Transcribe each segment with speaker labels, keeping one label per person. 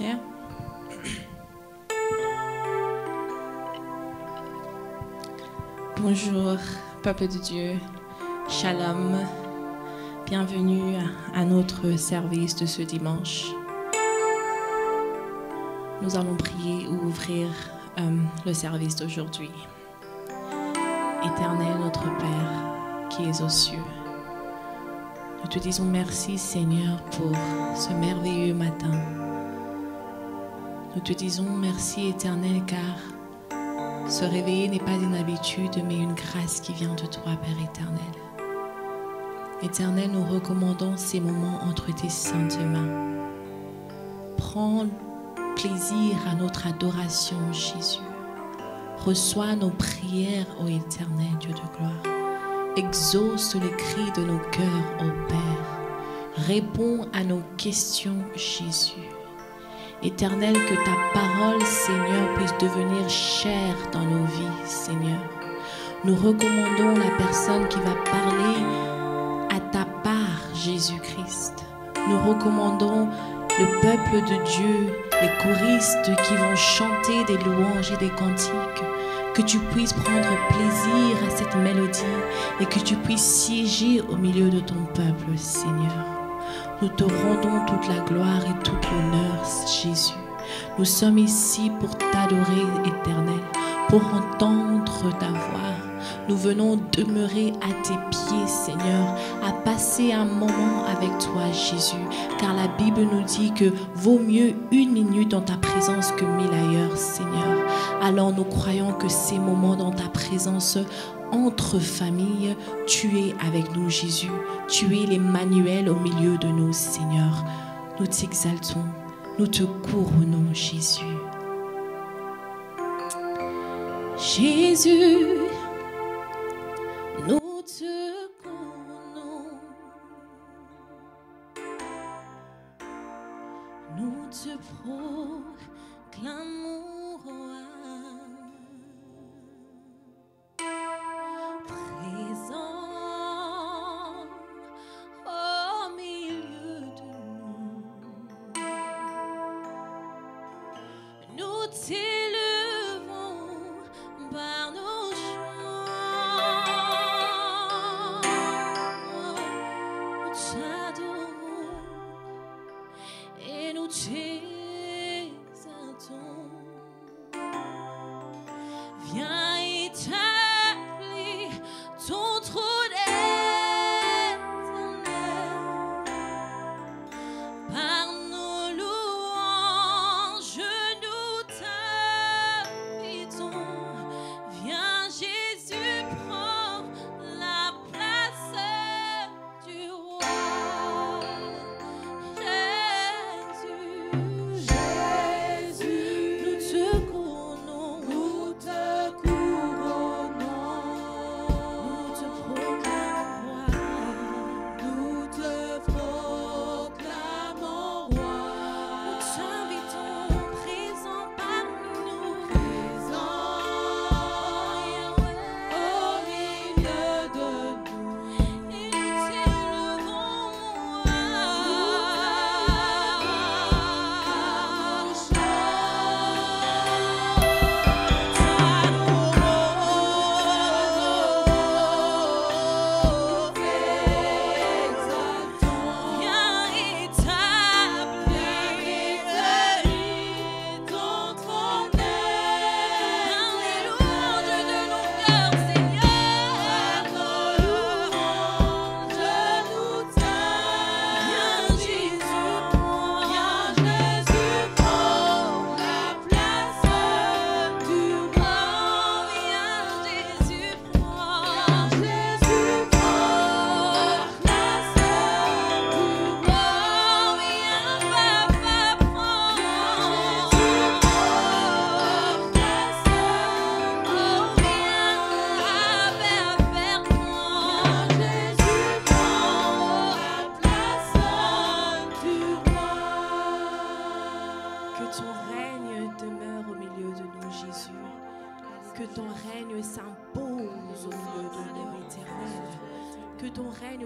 Speaker 1: prière. Bonjour, peuple de Dieu, Shalom, bienvenue à notre service de ce dimanche. Nous allons prier ou ouvrir le service d'aujourd'hui. Éternel notre Père qui es aux cieux, nous te disons merci Seigneur pour ce merveilleux matin. Nous te disons merci Éternel car se réveiller n'est pas une habitude mais une grâce qui vient de toi Père éternel. Éternel, nous recommandons ces moments entre tes saintes mains. Prends plaisir à notre adoration Jésus. Reçois nos prières ô Éternel Dieu de gloire. Exauce les cris de nos cœurs ô Père. Réponds à nos questions Jésus. Éternel, que ta parole, Seigneur, puisse devenir chère dans nos vies, Seigneur. Nous recommandons la personne qui va parler à ta part, Jésus-Christ. Nous recommandons le peuple de Dieu, les choristes qui vont chanter des louanges et des cantiques. Que tu puisses prendre plaisir à cette mélodie et que tu puisses siéger au milieu de ton peuple, Seigneur. Nous te rendons toute la gloire et tout l'honneur, Jésus. Nous sommes ici pour t'adorer, Éternel, pour entendre ta voix. Nous venons demeurer à tes pieds, Seigneur, à passer un moment avec toi, Jésus. Car la Bible nous dit que vaut mieux une minute dans ta présence que 1000 ailleurs, Seigneur. Alors nous croyons que ces moments dans ta présence entre familles, tu es avec nous, Jésus. Tu es l'Emmanuel au milieu de nous, Seigneur. Nous t'exaltons, nous te couronnons, Jésus. Jésus, nous te couronnons. Nous te proclamons roi.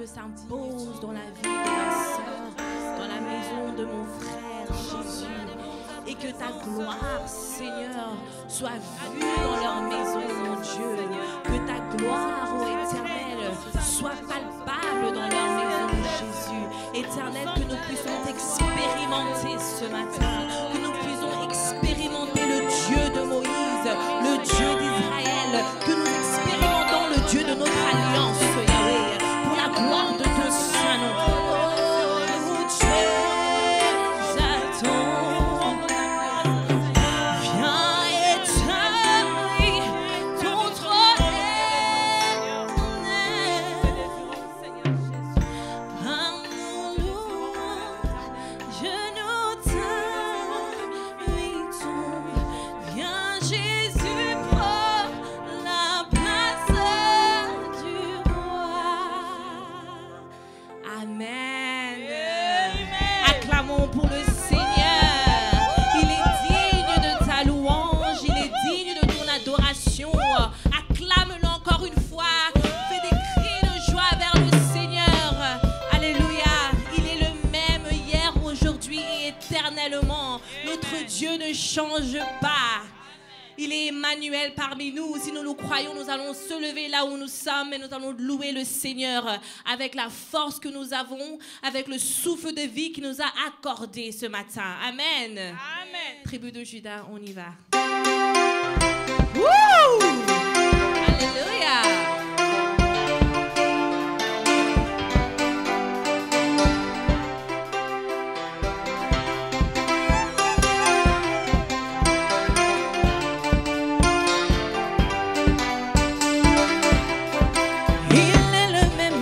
Speaker 1: S'impose dans la vie de ma sœur, dans la maison de mon frère, Jésus. et que ta gloire, Seigneur, soit vue dans leur maison, mon Dieu. Que ta gloire, ô Éternel, soit palpable dans leur maison, Jésus. Éternel, que nous puissions expérimenter ce matin, que nous puissions expérimenter le Dieu de Moïse, le Dieu d'Israël, que nous expérimentons le Dieu de notre alliance, Yahweh, pour la gloire de ton Saint-Nom. Notre Dieu ne change pas. Il est Emmanuel parmi nous. Si nous le croyons, nous allons se lever là où nous sommes et nous allons louer le Seigneur avec la force que nous avons, avec le souffle de vie qu'il nous a accordé ce matin. Amen. Amen. Tribu de Juda, on y va. Woo! Alléluia.
Speaker 2: Il est le même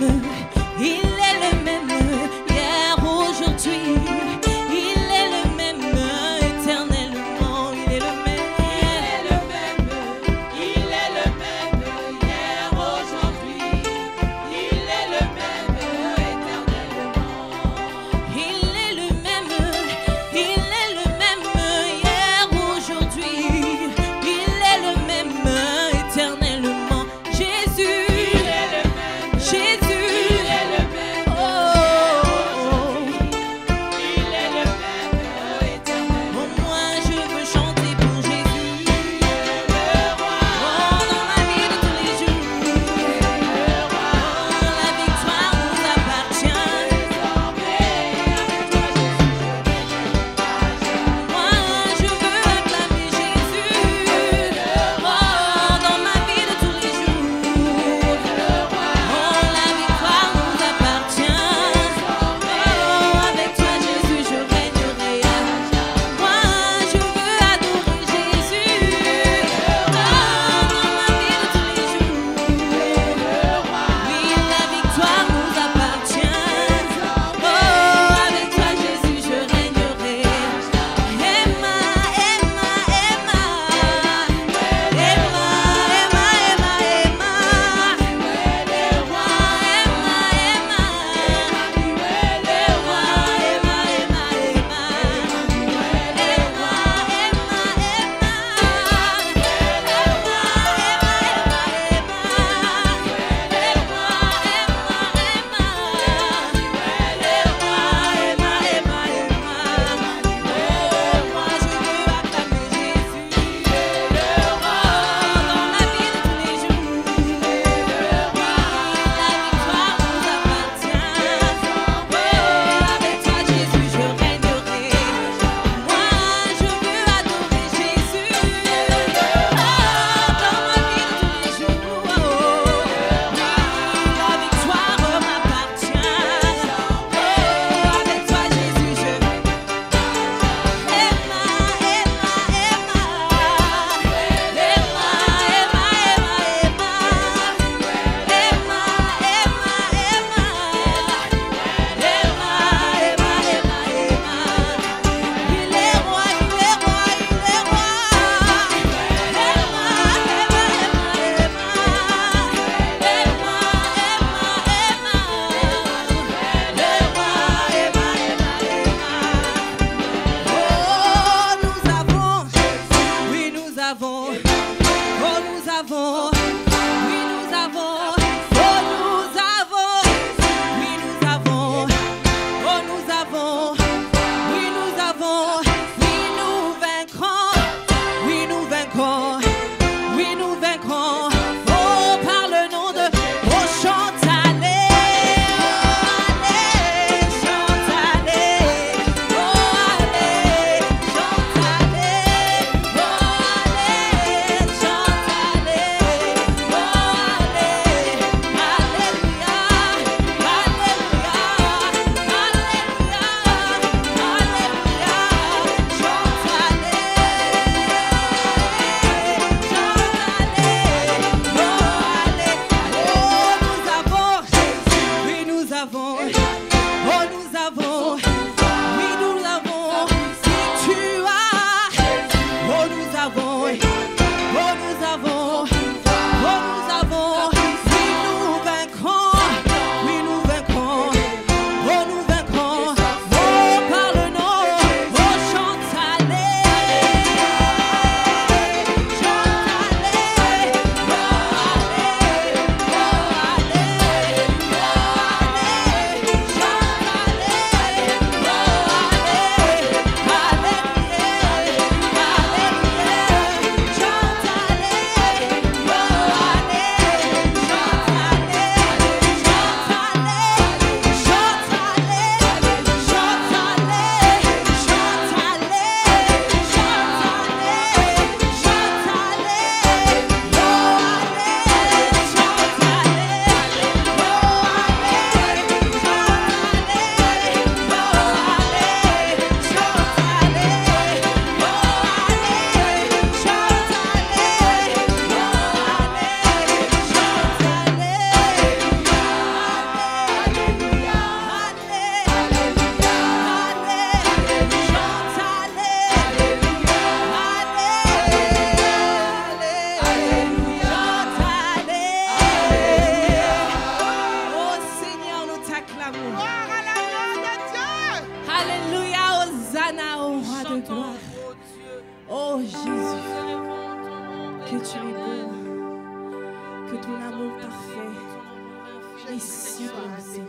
Speaker 1: Ici, Seigneur.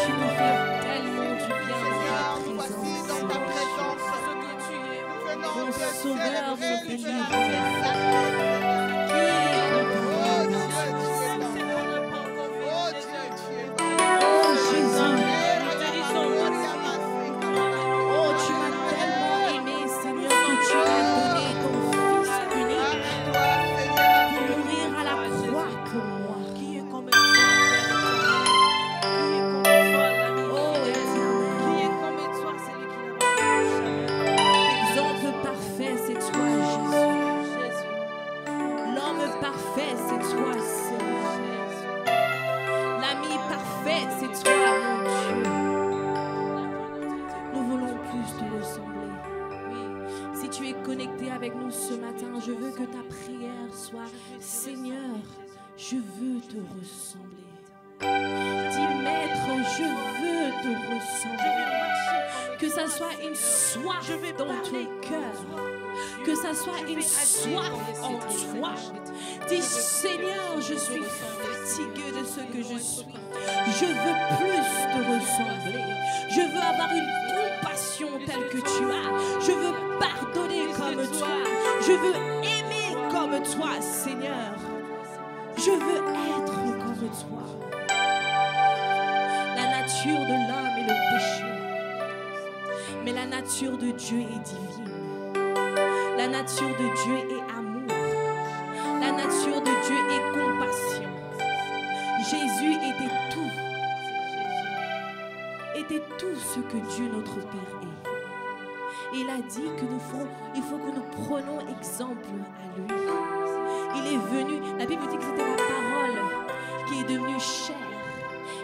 Speaker 1: Tu nous fais tellement du bien dans ta présence. Mon Sauveur, mon je veux te ressembler. Dis, Maître, je veux te ressembler. Que ça soit une soif dans ton cœur. Que ça soit une soif en toi. Dis, Seigneur, je suis fatigué de ce que je suis. Je veux plus te ressembler. Je veux avoir une compassion telle que tu as. Je veux pardonner comme toi. Je veux aimer comme toi, Seigneur. Je veux être comme toi. La nature de l'homme est le péché. Mais la nature de Dieu est divine. La nature de Dieu est amour. La nature de Dieu est compassion. Jésus était tout ce que Dieu notre Père est. Et il a dit que il faut que nous prenions exemple à lui. Il est venu, la Bible dit que c'était la parole qui est devenue chair.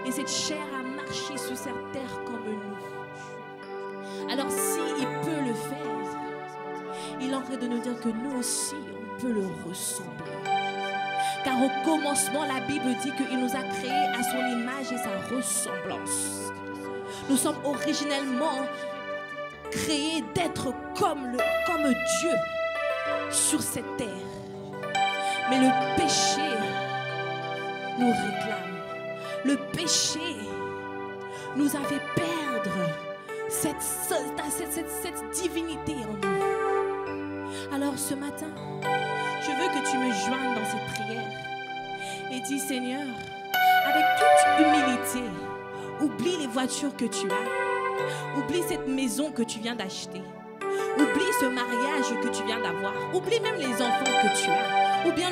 Speaker 1: Et cette chair a marché sur cette terre comme nous. Alors s'il peut le faire, il est en train de nous dire que nous aussi, on peut le ressembler. Car au commencement, la Bible dit qu'il nous a créés à son image et sa ressemblance. Nous sommes originellement créés d'être comme Dieu sur cette terre. Mais le péché nous réclame. Le péché nous a fait perdre cette divinité en nous. Alors ce matin, je veux que tu me joignes dans cette prière et dis, Seigneur, avec toute humilité, oublie les voitures que tu as, oublie cette maison que tu viens d'acheter, oublie ce mariage que tu viens d'avoir, oublie même les enfants que tu as, ou bien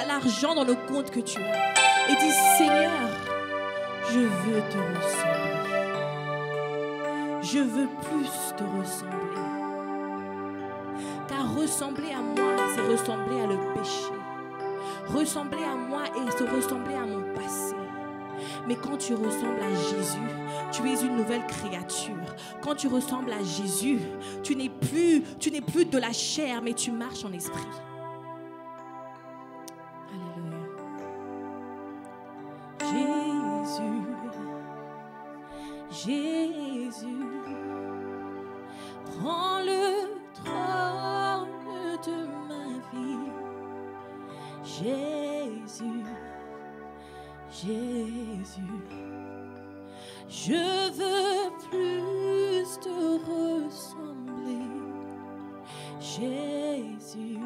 Speaker 1: l'argent dans le compte que tu as, et dis, Seigneur, je veux te ressembler. Je veux plus te ressembler. Car ressembler à moi, c'est ressembler à le péché. Ressembler à moi et se ressembler à mon passé. Mais quand tu ressembles à Jésus, tu es une nouvelle créature. Quand tu ressembles à Jésus, tu n'es plus de la chair, mais tu marches en esprit. Alléluia. Jésus, prends le trône de ma vie. Jésus, je veux plus te ressembler. Jésus,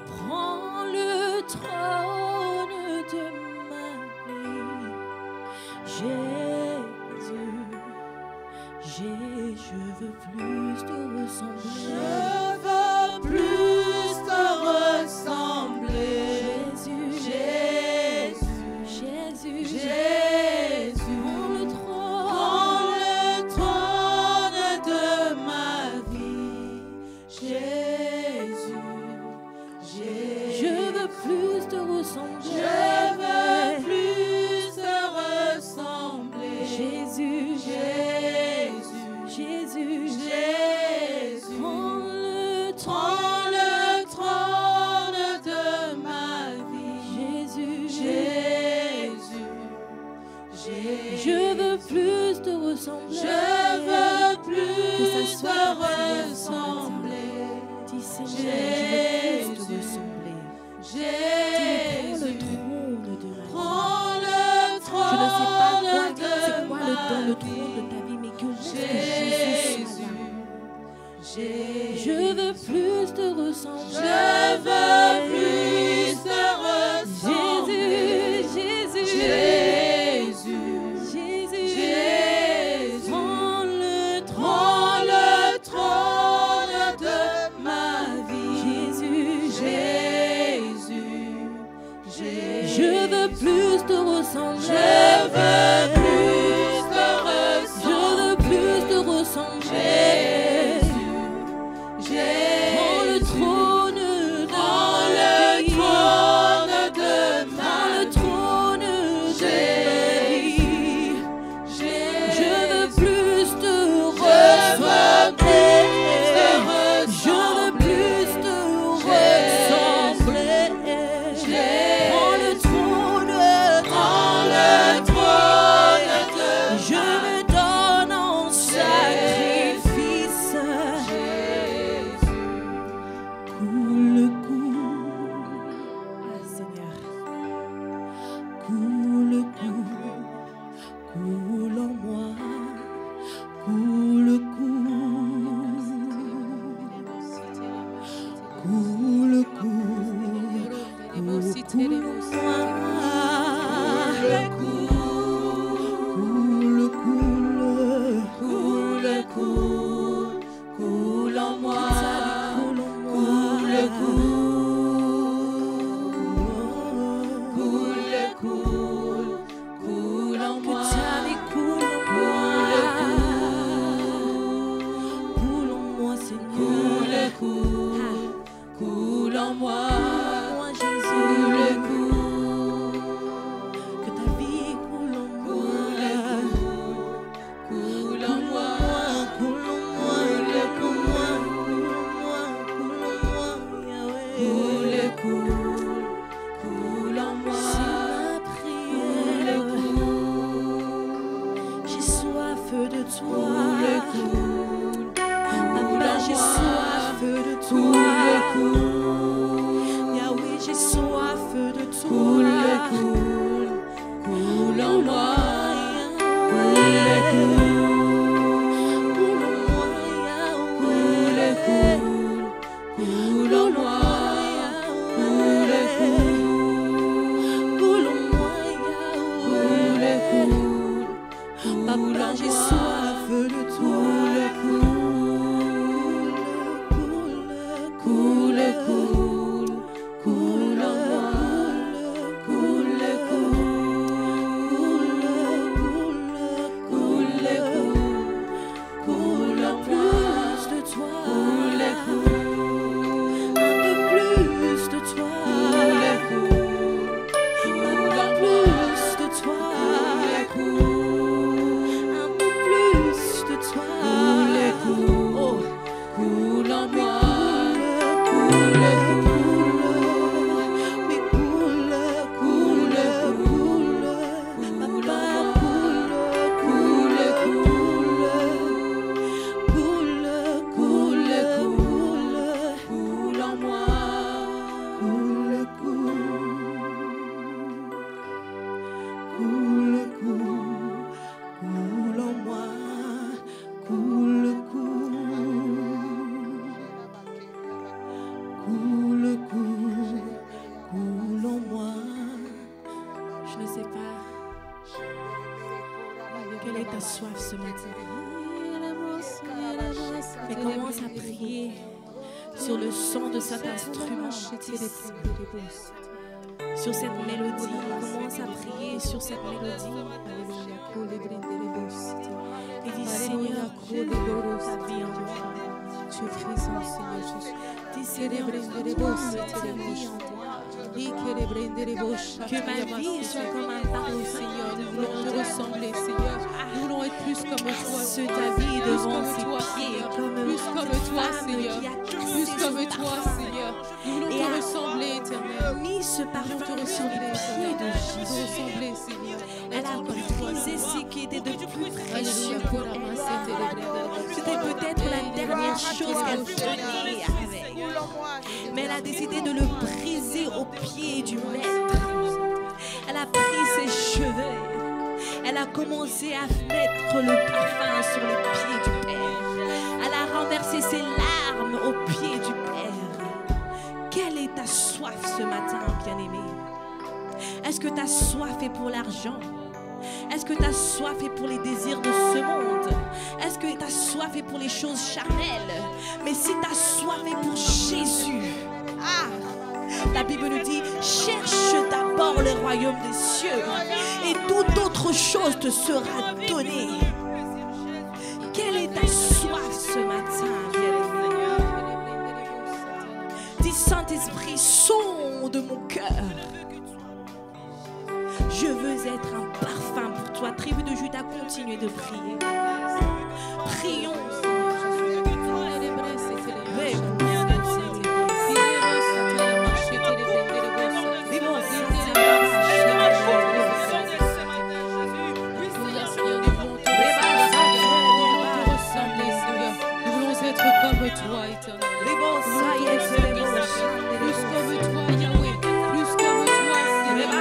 Speaker 1: prends le trône de ma vie. Jésus, je veux plus te ressembler. Je veux plus te ressembler. Jésus, prends le trône de ma vie. Jésus, je veux plus te ressembler. Je veux plus te ressembler. Jésus, prends le trône de ma vie. Jésus, je veux plus te ressembler. Je veux plus te ressembler. Dis, Seigneur, je veux plus te ressembler. Jésus,
Speaker 2: Prends le trône
Speaker 1: je ne sais pas
Speaker 2: de
Speaker 1: c'est quoi
Speaker 2: ma
Speaker 1: le trône de
Speaker 2: vie.
Speaker 1: ta vie, mais que juste Jésus soit là.
Speaker 2: Jésus,
Speaker 1: Je veux plus te ressembler.
Speaker 2: je veux plus te ressembler.
Speaker 1: Jésus,
Speaker 2: Jésus,
Speaker 1: Jésus,
Speaker 2: Jésus,
Speaker 1: prends le
Speaker 2: prends le trône de ma vie.
Speaker 1: Jésus,
Speaker 2: Jésus, Jésus,
Speaker 1: je veux plus te ressembler.
Speaker 2: je veux plus te
Speaker 1: Je veux plus te ressembler. Prends le trône de
Speaker 2: Prends
Speaker 1: ma
Speaker 2: le
Speaker 1: vie.
Speaker 2: trône de
Speaker 1: Prends
Speaker 2: ma
Speaker 1: le trône de ma vie. Je veux plus te ressembler. Je veux plus te ressembler. Prends le trône,
Speaker 2: Prends le trône de
Speaker 1: je me donne en sacrifice. Coule, ah Seigneur, coule en moi, coule,
Speaker 2: coule en moi. Coule en moi. Coule en moi.
Speaker 1: Que ta vie coule en moi.
Speaker 2: Coule en moi. Coule en moi.
Speaker 1: J'ai soif de toi.
Speaker 2: Papa,
Speaker 1: J'ai soif de toi. Yahweh, j'ai soif de toi.
Speaker 2: Coule en moi. Coule en moi.
Speaker 1: Papa, j'ai soif de toi.
Speaker 2: Coule en moi. Coule en moi.
Speaker 1: Plus de toi. Un peu plus de toi. Un peu plus de toi. Un peu plus de toi. Oh.
Speaker 2: Coule en moi.
Speaker 1: Mais coule, papa, coule
Speaker 2: Coule en moi.
Speaker 1: Coule en moi, coule en moi. Je ne sais pas quelle est ta soif ce matin. Mais commence à prier sur le son de cet instrument. Sur cette mélodie, commence à prier sur cette mélodie. Et dis Seigneur, coule ta vie en moi.
Speaker 2: Tu es présent, Seigneur Jésus.
Speaker 1: Dis Seigneur, coule ta vie en moi. Que ma vie soit comme un parfum,
Speaker 2: Seigneur, nous voulons te ressembler, Seigneur. Nous voulons être plus comme toi.
Speaker 1: ce ta vie devant ses
Speaker 2: toi,
Speaker 1: pieds,
Speaker 2: Seigneur.
Speaker 1: comme
Speaker 2: Plus comme toi,
Speaker 1: femme
Speaker 2: Seigneur.
Speaker 1: qui a
Speaker 2: Plus
Speaker 1: cassé
Speaker 2: comme
Speaker 1: ce
Speaker 2: toi,
Speaker 1: parfum.
Speaker 2: Seigneur. Nous voulons
Speaker 1: Et
Speaker 2: te
Speaker 1: a
Speaker 2: ressembler, éternel.
Speaker 1: mis ce
Speaker 2: Nous voulons
Speaker 1: parfum
Speaker 2: te
Speaker 1: sur les
Speaker 2: ressembler,
Speaker 1: pieds
Speaker 2: Seigneur.
Speaker 1: de
Speaker 2: Te
Speaker 1: Jésus.
Speaker 2: ressembler, Seigneur.
Speaker 1: Elle a brisé ce qui était de plus précieux
Speaker 2: Alléluia.
Speaker 1: pour elle. C'était peut-être la dernière chose qu'elle tenait avec. Mais elle a décidé de le briser aux pieds commencé à mettre le parfum sur les pieds du Père. Elle a renversé ses larmes aux pieds du Père. Quelle est ta soif ce matin, bien-aimé? Est-ce que ta soif est pour l'argent? Est-ce que ta soif est pour les désirs de ce monde? Est-ce que ta soif est pour les choses charnelles? Mais si ta soif est pour Jésus, la Bible nous dit, cherche d'abord le royaume des cieux et toute autre chose te sera donnée. Quelle est ta soif ce matin, bien-aimé? Dis, Saint-Esprit, sonde mon cœur. Je veux être un parfum pour toi. Tribu de Juda, continuez de prier. Prions.
Speaker 2: Toi, éternel. Plus comme toi, Yahweh. Plus comme toi, Seigneur.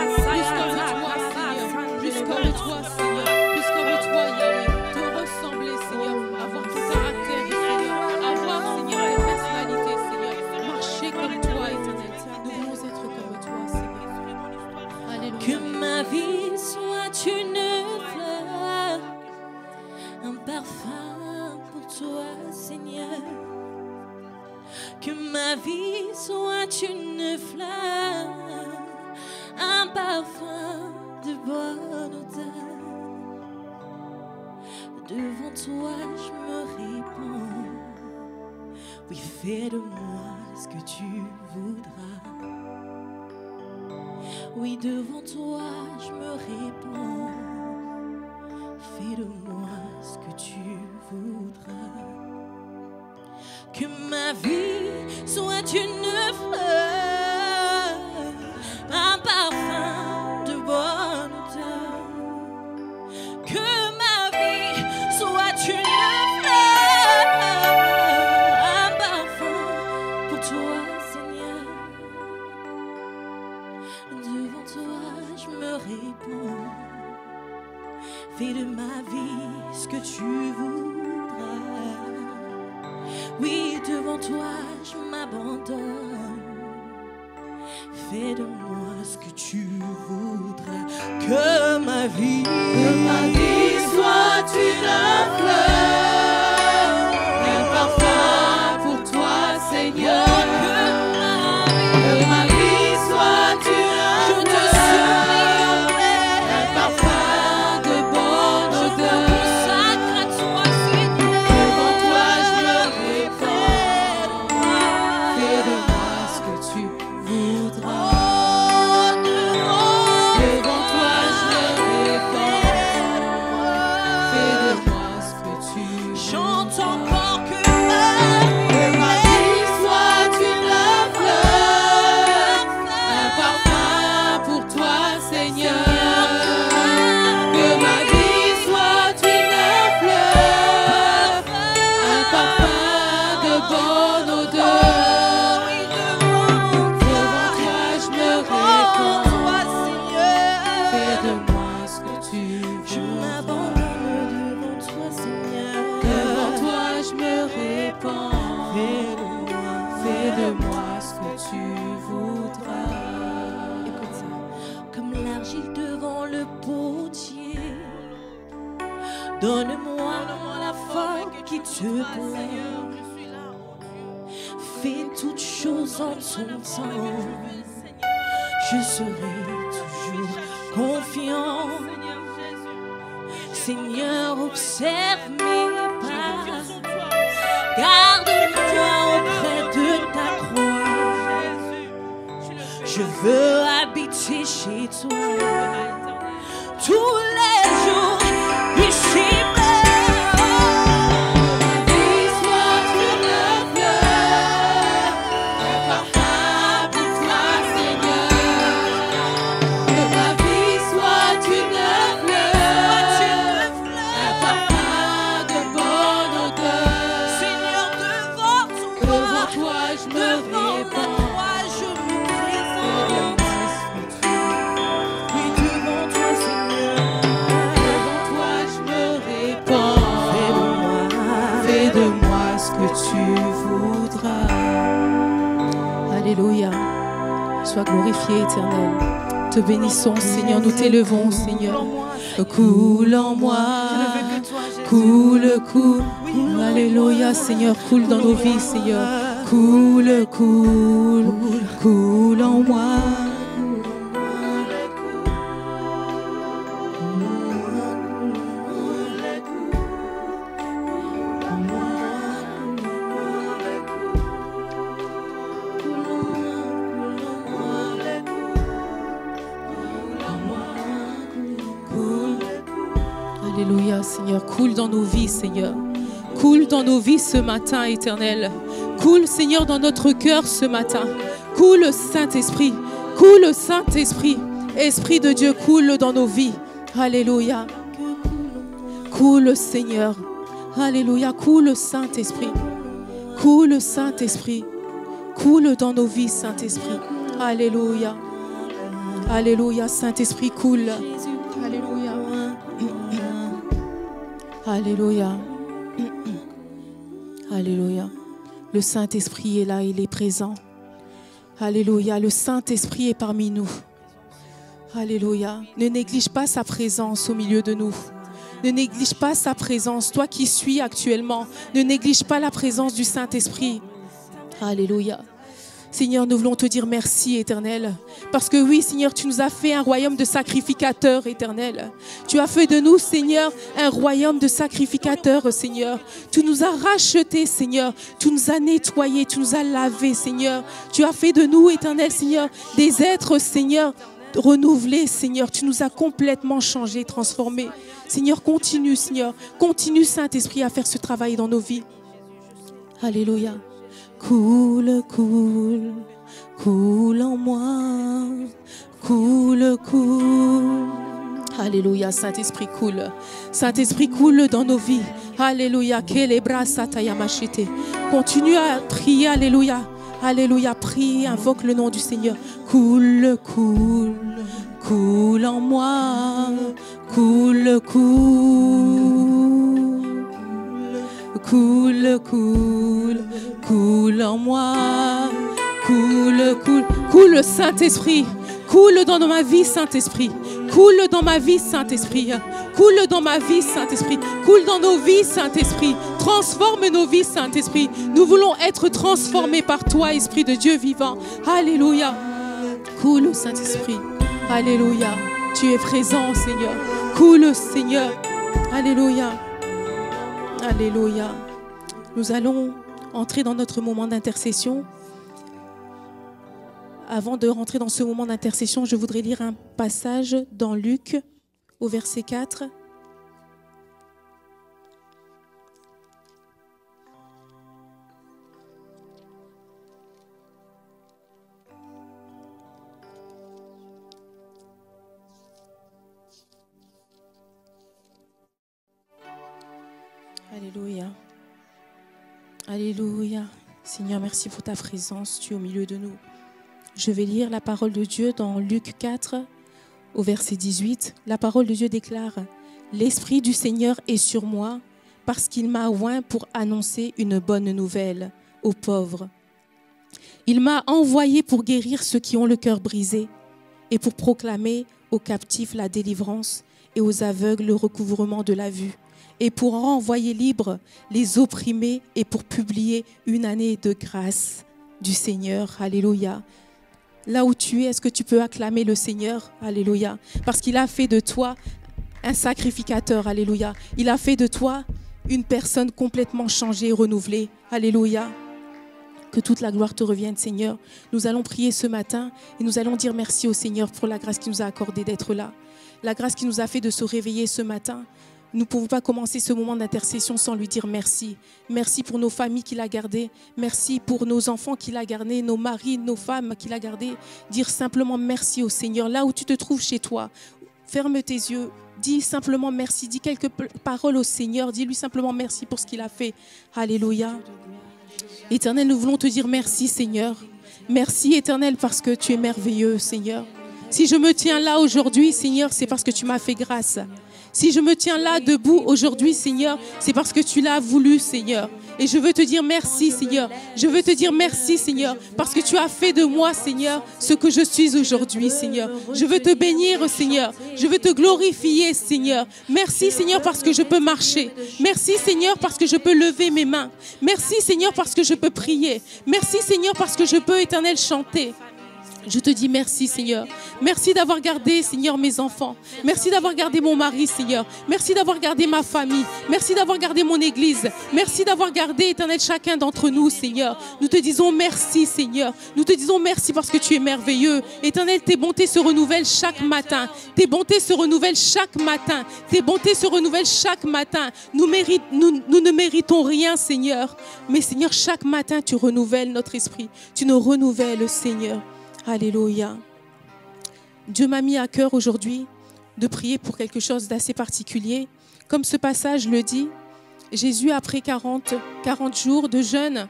Speaker 2: Plus comme toi, Seigneur. Plus comme toi, Yahweh. Te ressembler, Seigneur. Avoir ton caractère, Seigneur. Avoir, Seigneur, ta personnalité, Seigneur. Marcher comme toi, éternel. Nous voulons être comme toi, Seigneur. Alléluia.
Speaker 1: Que ma vie soit une fleur, un parfum pour toi, Seigneur. Que ma vie soit une fleur, un parfum de bonne odeur. Devant toi je me répands. Oui, fais de moi ce que tu voudras. Oui, devant toi je me répands. Fais de moi ce que tu voudras. Que ma vie soit une fleur, un parfum de bonne odeur. Que ma vie soit une fleur, un parfum pour toi, Seigneur. Devant toi je me répands. Fais de ma vie ce que tu voudras. Oui, devant toi, je m'abandonne. Fais de moi ce que tu voudras. Que ma vie
Speaker 2: soit une fleur, un parfum pour toi, Seigneur. Que ma vie soit une fleur, un parfum de bonne odeur. Devant toi je me répands. Fais de moi ce que tu voudras. Devant toi je me répands. Fais de moi ce que tu voudras.
Speaker 1: chante encore que
Speaker 2: Ma vie soit une fleur, un parfum pour toi, Seigneur. Que ma vie soit une fleur, un parfum de bonne odeur. Devant toi je me répands. Fais de moi ce que tu
Speaker 1: je
Speaker 2: voudras.
Speaker 1: m'abandonne devant toi, Seigneur.
Speaker 2: Devant toi je me répands. Fais de moi ce que tu voudras.
Speaker 1: Écoute ça. Comme l'argile devant le potier, donne-moi la forme qui te plaît. Fais toutes choses en ton temps. Je serai toujours confiant. Seigneur, observe mes pas. Garde-moi auprès de ta croix. Je veux habiter chez toi tous les jours ici.
Speaker 2: Vie soit une fleur, un parfum pour toi, Seigneur. Que ma vie soit une fleur, un parfum de bonne odeur.
Speaker 1: Seigneur, devant
Speaker 2: toi je me répands.
Speaker 1: je me présente. Oui, devant toi, Seigneur.
Speaker 2: sois glorifié, Éternel. Te bénissons, Seigneur, nous t'élevons, Seigneur. Coule en moi, coule, coule. Alléluia, Seigneur, coule dans nos vies, Seigneur. Coule, coule, coule en moi. Alléluia, Seigneur, coule dans nos vies, Seigneur. Coule dans nos vies ce matin, Éternel. Coule, Seigneur, dans notre cœur ce matin. Coule, Saint-Esprit. Coule, Saint-Esprit. Esprit de Dieu, coule dans nos vies. Alléluia. Coule, Seigneur. Alléluia. Coule, Saint-Esprit. Coule, Saint-Esprit. Coule dans nos vies, Saint-Esprit. Alléluia. Alléluia, Saint-Esprit, coule. Alléluia. Alléluia. Alléluia. Le Saint-Esprit est là, il est présent. Alléluia. Le Saint-Esprit est parmi nous. Alléluia. Ne néglige pas sa présence au milieu de nous. Ne néglige pas sa présence. Toi qui suis actuellement, ne néglige pas la présence du Saint-Esprit. Alléluia. Seigneur, nous voulons te dire merci, Éternel. Parce que oui, Seigneur, tu nous as fait un royaume de sacrificateurs, Éternel. Tu as fait de nous, Seigneur, un royaume de sacrificateurs, Seigneur. Tu nous as rachetés, Seigneur. Tu nous as nettoyés, tu nous as lavés, Seigneur. Tu as fait de nous, Éternel, Seigneur, des êtres, Seigneur, renouvelés, Seigneur. Tu nous as complètement changés, transformés. Seigneur, continue, Seigneur. Continue, Saint-Esprit, à faire ce travail dans nos vies. Alléluia. Coule, coule, coule en moi, coule, coule. Alléluia, Saint-Esprit coule. Saint-Esprit coule dans nos vies. Alléluia. Continue à prier, Alléluia. Alléluia, prie, invoque le nom du Seigneur. Coule, coule, coule en moi, coule, coule. Coule, coule, coule en moi, coule, coule, coule Saint-Esprit, coule dans ma vie Saint-Esprit, coule dans ma vie Saint-Esprit, coule dans ma vie Saint-Esprit, coule dans nos vies Saint-Esprit, transforme nos vies Saint-Esprit, nous voulons être transformés par toi Esprit de Dieu vivant, Alléluia, coule Saint-Esprit, Alléluia, tu es présent Seigneur, coule Seigneur, Alléluia. Alléluia. Nous allons entrer dans notre moment d'intercession. Avant de rentrer dans ce moment d'intercession, je voudrais lire un passage dans Luc, au verset 4. Alléluia. Alléluia. Seigneur, merci pour ta présence. Tu es au milieu de nous. Je vais lire la parole de Dieu dans Luc 4, au verset 18. La parole de Dieu déclare « L'Esprit du Seigneur est sur moi, parce qu'il m'a oint pour annoncer une bonne nouvelle aux pauvres. Il m'a envoyé pour guérir ceux qui ont le cœur brisé et pour proclamer aux captifs la délivrance et aux aveugles le recouvrement de la vue, et pour renvoyer libres les opprimés et pour publier une année de grâce du Seigneur. » Alléluia. Là où tu es, est-ce que tu peux acclamer le Seigneur? Alléluia. Parce qu'il a fait de toi un sacrificateur. Alléluia. Il a fait de toi une personne complètement changée, renouvelée. Alléluia. Que toute la gloire te revienne, Seigneur. Nous allons prier ce matin et nous allons dire merci au Seigneur pour la grâce qu'il nous a accordée d'être là. La grâce qui nous a fait de se réveiller ce matin. Nous ne pouvons pas commencer ce moment d'intercession sans lui dire merci. Merci pour nos familles qu'il a gardées. Merci pour nos enfants qu'il a gardés, nos maris, nos femmes qu'il a gardés. Dire simplement merci au Seigneur. Là où tu te trouves chez toi, ferme tes yeux. Dis simplement merci. Dis quelques paroles au Seigneur. Dis-lui simplement merci pour ce qu'il a fait. Alléluia. Éternel, nous voulons te dire merci, Seigneur. Merci, Éternel, parce que tu es merveilleux, Seigneur. Si je me tiens là aujourd'hui, Seigneur, c'est parce que tu m'as fait grâce. Si je me tiens là debout aujourd'hui, Seigneur, c'est parce que tu l'as voulu, Seigneur. Et je veux te dire merci, Seigneur. Je veux te dire merci, Seigneur, parce que tu as fait de moi, Seigneur, ce que je suis aujourd'hui, Seigneur. Je veux te bénir, Seigneur. Je veux te glorifier, Seigneur. Merci, Seigneur, parce que je peux marcher. Merci, Seigneur, parce que je peux lever mes mains. Merci, Seigneur, parce que je peux prier. Merci, Seigneur, parce que je peux, Éternel, chanter. Je te dis merci, Seigneur. Merci d'avoir gardé, Seigneur, mes enfants. Merci d'avoir gardé mon mari, Seigneur. Merci d'avoir gardé ma famille. Merci d'avoir gardé mon église. Merci d'avoir gardé, Éternel, chacun d'entre nous, Seigneur. Nous te disons merci, Seigneur. Nous te disons merci parce que tu es merveilleux. Éternel, tes bontés se renouvellent chaque matin. Tes bontés se renouvellent chaque matin. Tes bontés se renouvellent chaque matin. Nous ne méritons rien, Seigneur. Mais, Seigneur, chaque matin, tu renouvelles notre esprit. Tu nous renouvelles, Seigneur. Alléluia. Dieu m'a mis à cœur aujourd'hui de prier pour quelque chose d'assez particulier. Comme ce passage le dit, Jésus, après 40 jours de jeûne,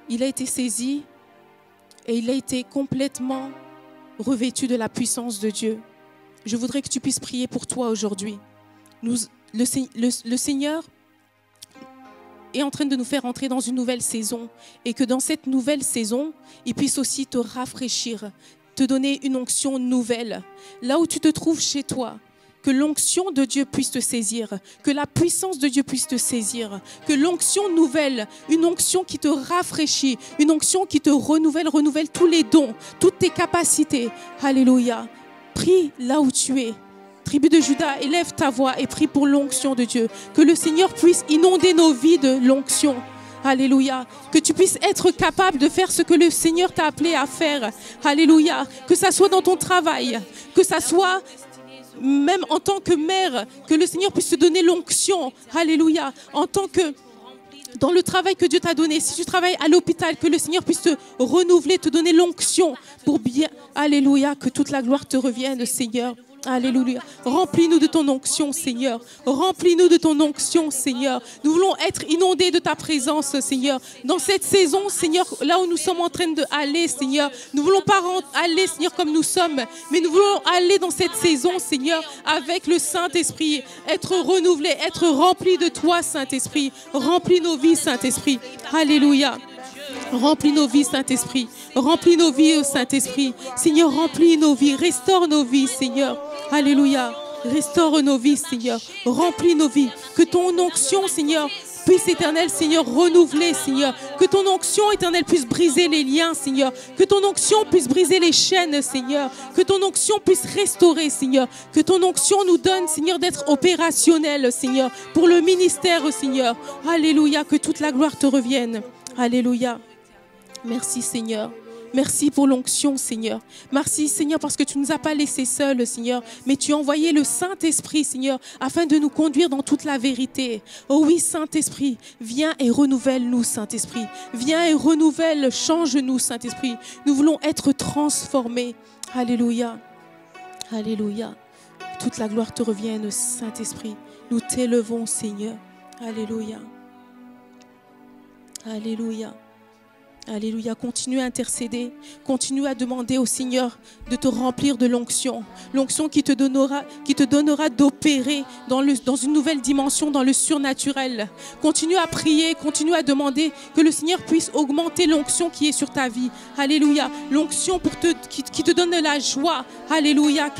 Speaker 2: il a été saisi et il a été complètement revêtu de la puissance de Dieu. Je voudrais que tu puisses prier pour toi aujourd'hui. Le Seigneur est en train de nous faire entrer dans une nouvelle saison et que dans cette nouvelle saison, il puisse aussi te rafraîchir, te donner une onction nouvelle. Là où tu te trouves chez toi, que l'onction de Dieu puisse te saisir, que la puissance de Dieu puisse te saisir, que l'onction nouvelle, une onction qui te rafraîchit, une onction qui te renouvelle tous les dons, toutes tes capacités. Alléluia. Prie là où tu es. Tribu de Juda, élève ta voix et prie pour l'onction de Dieu. Que le Seigneur puisse inonder nos vies de l'onction. Alléluia. Que tu puisses être capable de faire ce que le Seigneur t'a appelé à faire. Alléluia. Que ça soit dans ton travail, que ça soit même en tant que mère, que le Seigneur puisse te donner l'onction. Alléluia. En tant que dans le travail que Dieu t'a donné, si tu travailles à l'hôpital, que le Seigneur puisse te renouveler, te donner l'onction pour bien. Alléluia. Que toute la gloire te revienne, Seigneur. Alléluia. Remplis-nous de ton onction, Seigneur. Remplis-nous de ton onction, Seigneur. Nous voulons être inondés de ta présence, Seigneur. Dans cette saison, Seigneur, là où nous sommes en train d'aller, Seigneur, nous ne voulons pas aller, Seigneur, comme nous sommes, mais nous voulons aller dans cette saison, Seigneur, avec le Saint-Esprit, être renouvelés, être remplis de toi, Saint-Esprit. Remplis nos vies, Saint-Esprit. Alléluia. Remplis nos vies, Saint-Esprit. Remplis nos vies, Saint-Esprit. Seigneur, remplis nos vies. Restaure nos vies, Seigneur. Alléluia. Restaure nos vies, Seigneur. Remplis nos vies. Que ton onction, Seigneur, puisse, Éternel, Seigneur, renouveler, Seigneur. Que ton onction, Éternel, puisse briser les liens, Seigneur. Que ton onction puisse briser les chaînes, Seigneur. Que ton onction puisse restaurer, Seigneur. Que ton onction nous donne, Seigneur, d'être opérationnel, Seigneur, pour le ministère, Seigneur. Alléluia. Que toute la gloire te revienne. Alléluia. Merci, Seigneur. Merci pour l'onction, Seigneur. Merci, Seigneur, parce que tu ne nous as pas laissés seuls, Seigneur, mais tu as envoyé le Saint-Esprit, Seigneur, afin de nous conduire dans toute la vérité. Oh oui, Saint-Esprit, viens et renouvelle-nous, Saint-Esprit. Viens et renouvelle, change-nous, Saint-Esprit. Nous voulons être transformés. Alléluia. Alléluia. Toute la gloire te revienne, Saint-Esprit. Nous t'élevons, Seigneur. Alléluia. Alléluia. Alléluia. Continue à intercéder. Continue à demander au Seigneur de te remplir de l'onction. L'onction qui te donnera d'opérer dans une nouvelle dimension, dans le surnaturel. Continue à prier, continue à demander que le Seigneur puisse augmenter l'onction qui est sur ta vie. Alléluia. L'onction qui te donne la joie. Alléluia.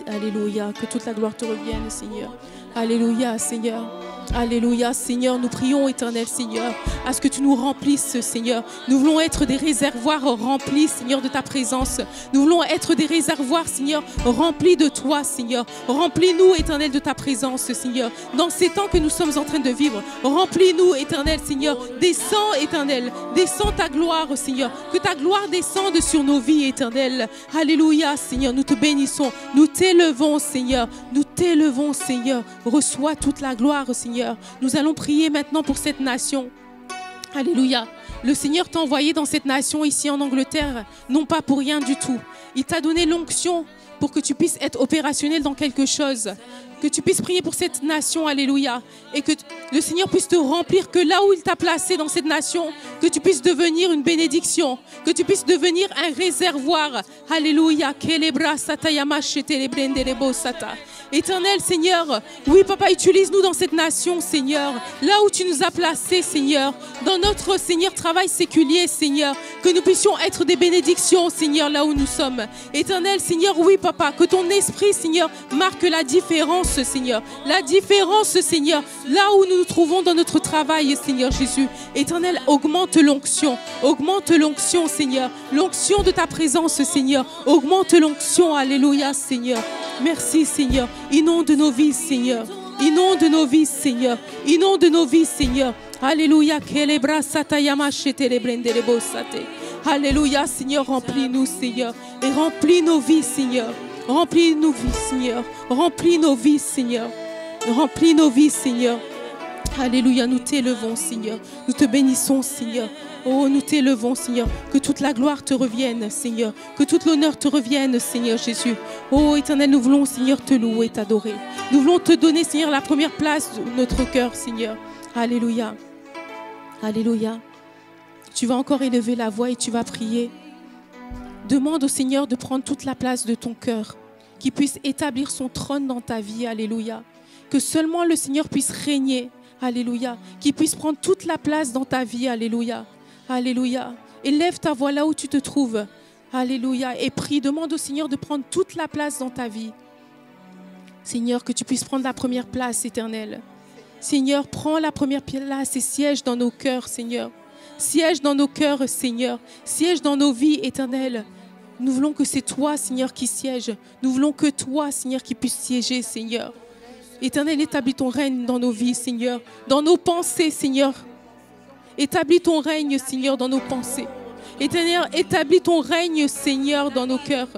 Speaker 2: Alléluia. Que toute la gloire te revienne, Seigneur. Alléluia, Seigneur. Alléluia, Seigneur. Nous prions, Éternel, Seigneur, à ce que tu nous remplisses, Seigneur. Nous voulons être des réservoirs remplis, Seigneur, de ta présence. Nous voulons être des réservoirs, Seigneur, remplis de toi, Seigneur. Remplis-nous, Éternel, de ta présence, Seigneur. Dans ces temps que nous sommes en train de vivre, remplis-nous, Éternel, Seigneur. Descends, Éternel. Descends ta gloire, Seigneur. Que ta gloire descende sur nos vies, Éternel. Alléluia, Seigneur. Nous te bénissons. Nous t'élevons, Seigneur. Nous t'élevons, Seigneur. Reçois toute la gloire, Seigneur. Nous allons prier maintenant pour cette nation. Alléluia. Le Seigneur t'a envoyé dans cette nation ici en Angleterre, non pas pour rien du tout. Il t'a donné l'onction pour que tu puisses être opérationnel dans quelque chose, que tu puisses prier pour cette nation, alléluia, et que le Seigneur puisse te remplir, que là où il t'a placé dans cette nation, que tu puisses devenir une bénédiction, que tu puisses devenir un réservoir, alléluia. Éternel Seigneur, oui Papa, utilise-nous dans cette nation, Seigneur, là où tu nous as placés, Seigneur, dans notre, Seigneur, travail séculier, Seigneur, que nous puissions être des bénédictions, Seigneur, là où nous sommes. Éternel Seigneur, oui Papa, que ton esprit, Seigneur, marque la différence, Seigneur, la différence, Seigneur, là où nous nous trouvons dans notre travail, Seigneur Jésus. Éternel, augmente l'onction, Seigneur, l'onction de ta présence, Seigneur, augmente l'onction, alléluia, Seigneur. Merci, Seigneur. Inonde nos vies, Seigneur. Inonde nos vies, Seigneur. Inonde nos vies, Seigneur. Alléluia. Alléluia, Seigneur. Remplis-nous, Seigneur. Et remplis nos vies, Seigneur. Remplis nos vies, Seigneur. Remplis nos vies, Seigneur. Remplis nos vies, Seigneur. Alléluia. Nous t'élevons, Seigneur. Nous te bénissons, Seigneur. Oh, nous t'élevons, Seigneur. Que toute la gloire te revienne, Seigneur. Que toute l'honneur te revienne, Seigneur Jésus. Oh, Éternel, nous voulons, Seigneur, te louer, t'adorer. Nous voulons te donner, Seigneur, la première place de notre cœur, Seigneur. Alléluia. Alléluia. Tu vas encore élever la voix et tu vas prier. Demande au Seigneur de prendre toute la place de ton cœur, qu'il puisse établir son trône dans ta vie. Alléluia. Que seulement le Seigneur puisse régner. Alléluia. Qu'il puisse prendre toute la place dans ta vie. Alléluia. Alléluia. Élève ta voix là où tu te trouves. Alléluia. Et prie, demande au Seigneur de prendre toute la place dans ta vie. Seigneur, que tu puisses prendre la première place, Éternel. Seigneur, prends la première place et siège dans nos cœurs, Seigneur. Siège dans nos cœurs, Seigneur. Siège dans nos vies, Éternel. Nous voulons que c'est toi, Seigneur, qui siège. Nous voulons que toi, Seigneur, qui puisse siéger, Seigneur. Éternel, établis ton règne dans nos vies, Seigneur. Dans nos pensées, Seigneur. Établis ton règne, Seigneur, dans nos pensées. Éternel, établis ton règne, Seigneur, dans nos cœurs.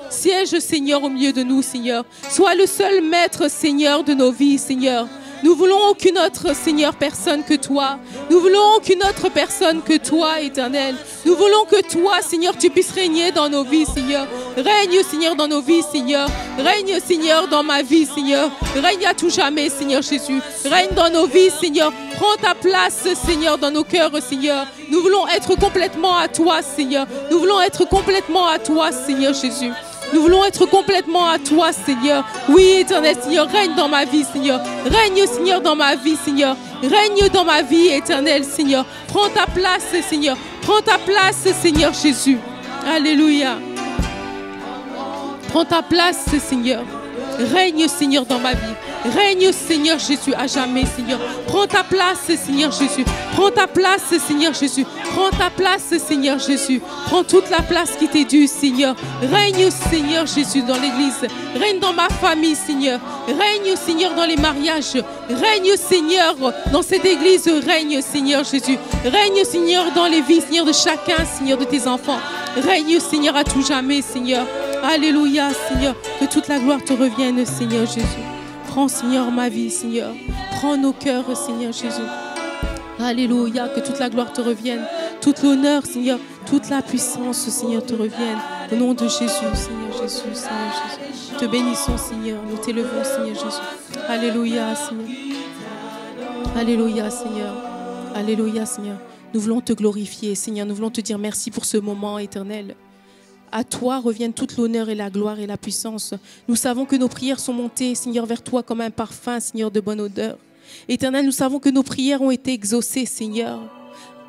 Speaker 2: Siège, Seigneur, au milieu de nous, Seigneur. Sois le seul maître, Seigneur, de nos vies, Seigneur. Nous voulons aucune autre, Seigneur, personne que toi. Nous voulons aucune autre personne que toi, Éternel. Nous voulons que toi, Seigneur, tu puisses régner dans nos vies, Seigneur. Règne, Seigneur, dans nos vies, Seigneur. Règne, Seigneur, dans ma vie, Seigneur. Règne à tout jamais, Seigneur Jésus. Règne dans nos vies, Seigneur. Prends ta place, Seigneur, dans nos cœurs, Seigneur. Nous voulons être complètement à toi, Seigneur. Nous voulons être complètement à toi, Seigneur Jésus. Nous voulons être complètement à toi, Seigneur. Oui, Éternel, Seigneur, règne dans ma vie, Seigneur. Règne, Seigneur, dans ma vie, Seigneur. Règne dans ma vie, Éternel, Seigneur. Prends ta place, Seigneur. Prends ta place, Seigneur Jésus. Alléluia. Prends ta place, Seigneur. Règne, Seigneur, dans ma vie. Règne, Seigneur Jésus, à jamais, Seigneur. Prends ta place, Seigneur Jésus. Prends ta place, Seigneur Jésus. Prends ta place, Seigneur Jésus. Prends toute la place qui t'est due, Seigneur. Règne, Seigneur Jésus, dans l'église. Règne dans ma famille, Seigneur. Règne, Seigneur, dans les mariages. Règne, Seigneur, dans cette église. Règne, Seigneur Jésus. Règne, Seigneur, dans les vies, Seigneur, de chacun, Seigneur, de tes enfants. Règne, Seigneur, à tout jamais, Seigneur. Alléluia, Seigneur. Que toute la gloire te revienne, Seigneur Jésus. Prends, Seigneur, ma vie, Seigneur. Prends nos cœurs, Seigneur Jésus. Alléluia, que toute la gloire te revienne. Toute l'honneur, Seigneur. Toute la puissance, Seigneur, te revienne. Au nom de Jésus, Seigneur Jésus, Seigneur Jésus. Te bénissons, Seigneur. Nous t'élevons, Seigneur Jésus. Alléluia, Seigneur. Alléluia, Seigneur. Alléluia, Seigneur. Nous voulons te glorifier, Seigneur. Nous voulons te dire merci pour ce moment éternel. À toi reviennent toute l'honneur et la gloire et la puissance. Nous savons que nos prières sont montées, Seigneur, vers toi comme un parfum, Seigneur, de bonne odeur. Éternel, nous savons que nos prières ont été exaucées, Seigneur.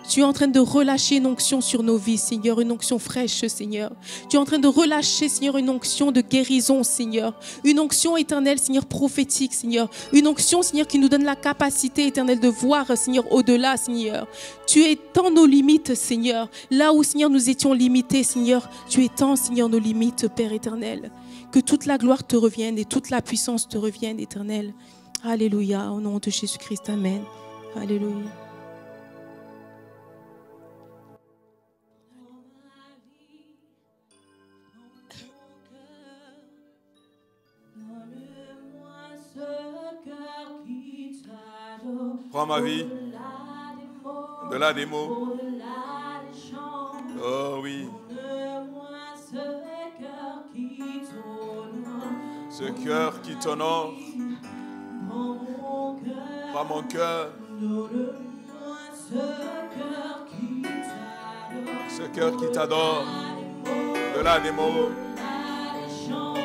Speaker 2: Tu es en train de relâcher une onction sur nos vies, Seigneur, une onction fraîche, Seigneur. Tu es en train de relâcher, Seigneur, une onction de guérison, Seigneur. Une onction éternelle, Seigneur, prophétique, Seigneur. Une onction, Seigneur, qui nous donne la capacité éternelle de voir, Seigneur, au-delà, Seigneur. Tu étends nos limites, Seigneur. Là où, Seigneur, nous étions limités, Seigneur, tu étends, Seigneur, nos limites, Père éternel. Que toute la gloire te revienne et toute la puissance te revienne, éternel. Alléluia, au nom de Jésus-Christ, amen. Alléluia.
Speaker 3: Prends ma vie, au-delà des mots, Oh oui. Ce cœur qui t'honore. Pas mon cœur. Ce cœur qui t'adore. Au-delà des mots.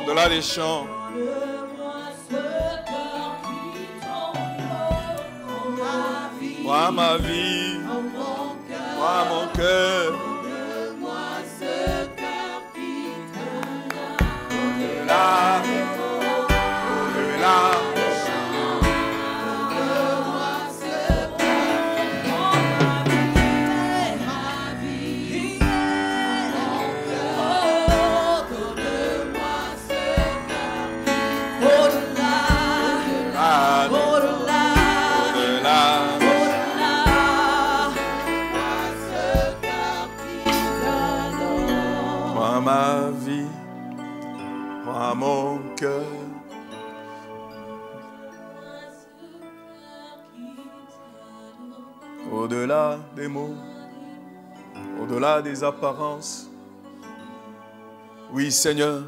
Speaker 3: Au-delà des chants. Moi ma vie. Moi mon cœur. Au-delà. Au-delà. Ma vie, moi mon cœur. Au-delà des mots, au-delà des apparences. Oui, Seigneur.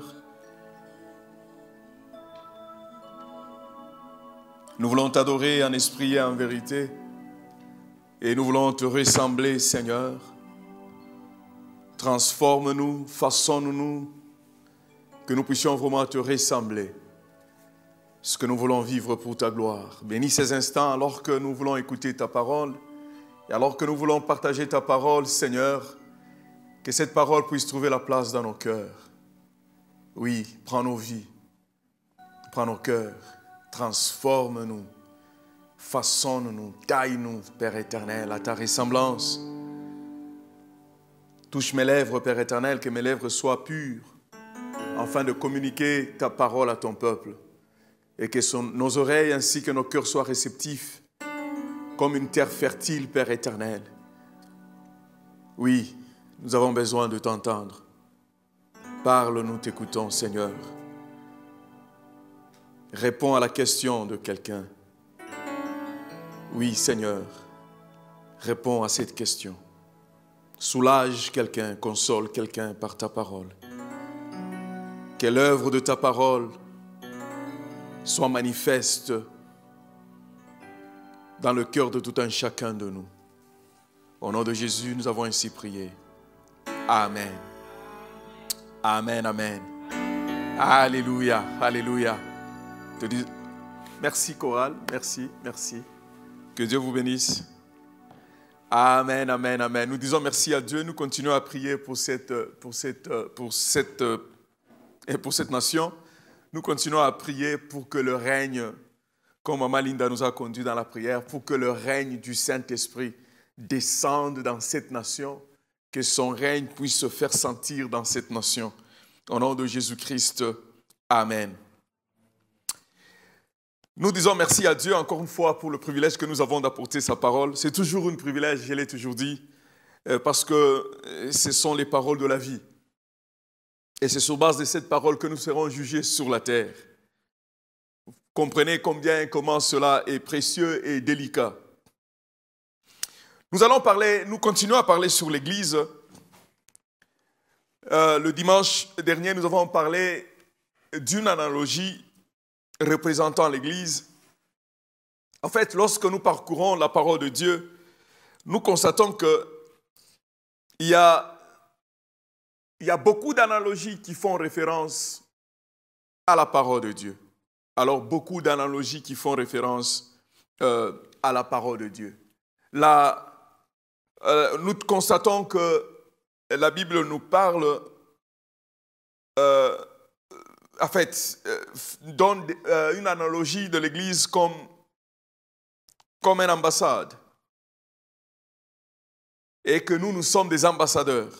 Speaker 3: Nous voulons t'adorer en esprit et en vérité. Et nous voulons te ressembler, Seigneur. Transforme-nous, façonne-nous, que nous puissions vraiment te ressembler. Ce que nous voulons vivre pour ta gloire. Bénis ces instants alors que nous voulons écouter ta parole. Et alors que nous voulons partager ta parole, Seigneur, que cette parole puisse trouver la place dans nos cœurs. Oui, prends nos vies, prends nos cœurs, transforme-nous, façonne-nous, taille-nous, Père éternel, à ta ressemblance. Touche mes lèvres, Père éternel, que mes lèvres soient pures, afin de communiquer ta parole à ton peuple. Et que nos oreilles ainsi que nos cœurs soient réceptifs, comme une terre fertile, Père éternel. Oui, nous avons besoin de t'entendre. Parle, nous t'écoutons, Seigneur. Réponds à la question de quelqu'un. Oui, Seigneur, réponds à cette question. Soulage quelqu'un, console quelqu'un par ta parole. Que l'œuvre de ta parole soit manifeste dans le cœur de tout un chacun de nous. Au nom de Jésus, nous avons ainsi prié. Amen. Amen, amen. Alléluia, alléluia. Merci chorale, merci, merci. Que Dieu vous bénisse. Amen, amen, amen. Nous disons merci à Dieu. Nous continuons à prier pour cette nation. Nous continuons à prier pour que le règne, comme Maman Linda nous a conduits dans la prière, pour que le règne du Saint-Esprit descende dans cette nation, que son règne puisse se faire sentir dans cette nation. Au nom de Jésus-Christ, amen. Nous disons merci à Dieu encore une fois pour le privilège que nous avons d'apporter sa parole. C'est toujours un privilège, je l'ai toujours dit, parce que ce sont les paroles de la vie. Et c'est sur base de cette parole que nous serons jugés sur la terre. Vous comprenez comment cela est précieux et délicat. Nous continuons à parler sur l'Église. Le dimanche dernier, nous avons parlé d'une analogie représentant l'Église. En fait, lorsque nous parcourons la parole de Dieu, nous constatons qu'il y a beaucoup d'analogies qui font référence à la parole de Dieu. Alors, beaucoup d'analogies qui font référence à la parole de Dieu. Là, nous constatons que la Bible nous parle donne une analogie de l'Église comme une ambassade. Et que nous sommes des ambassadeurs.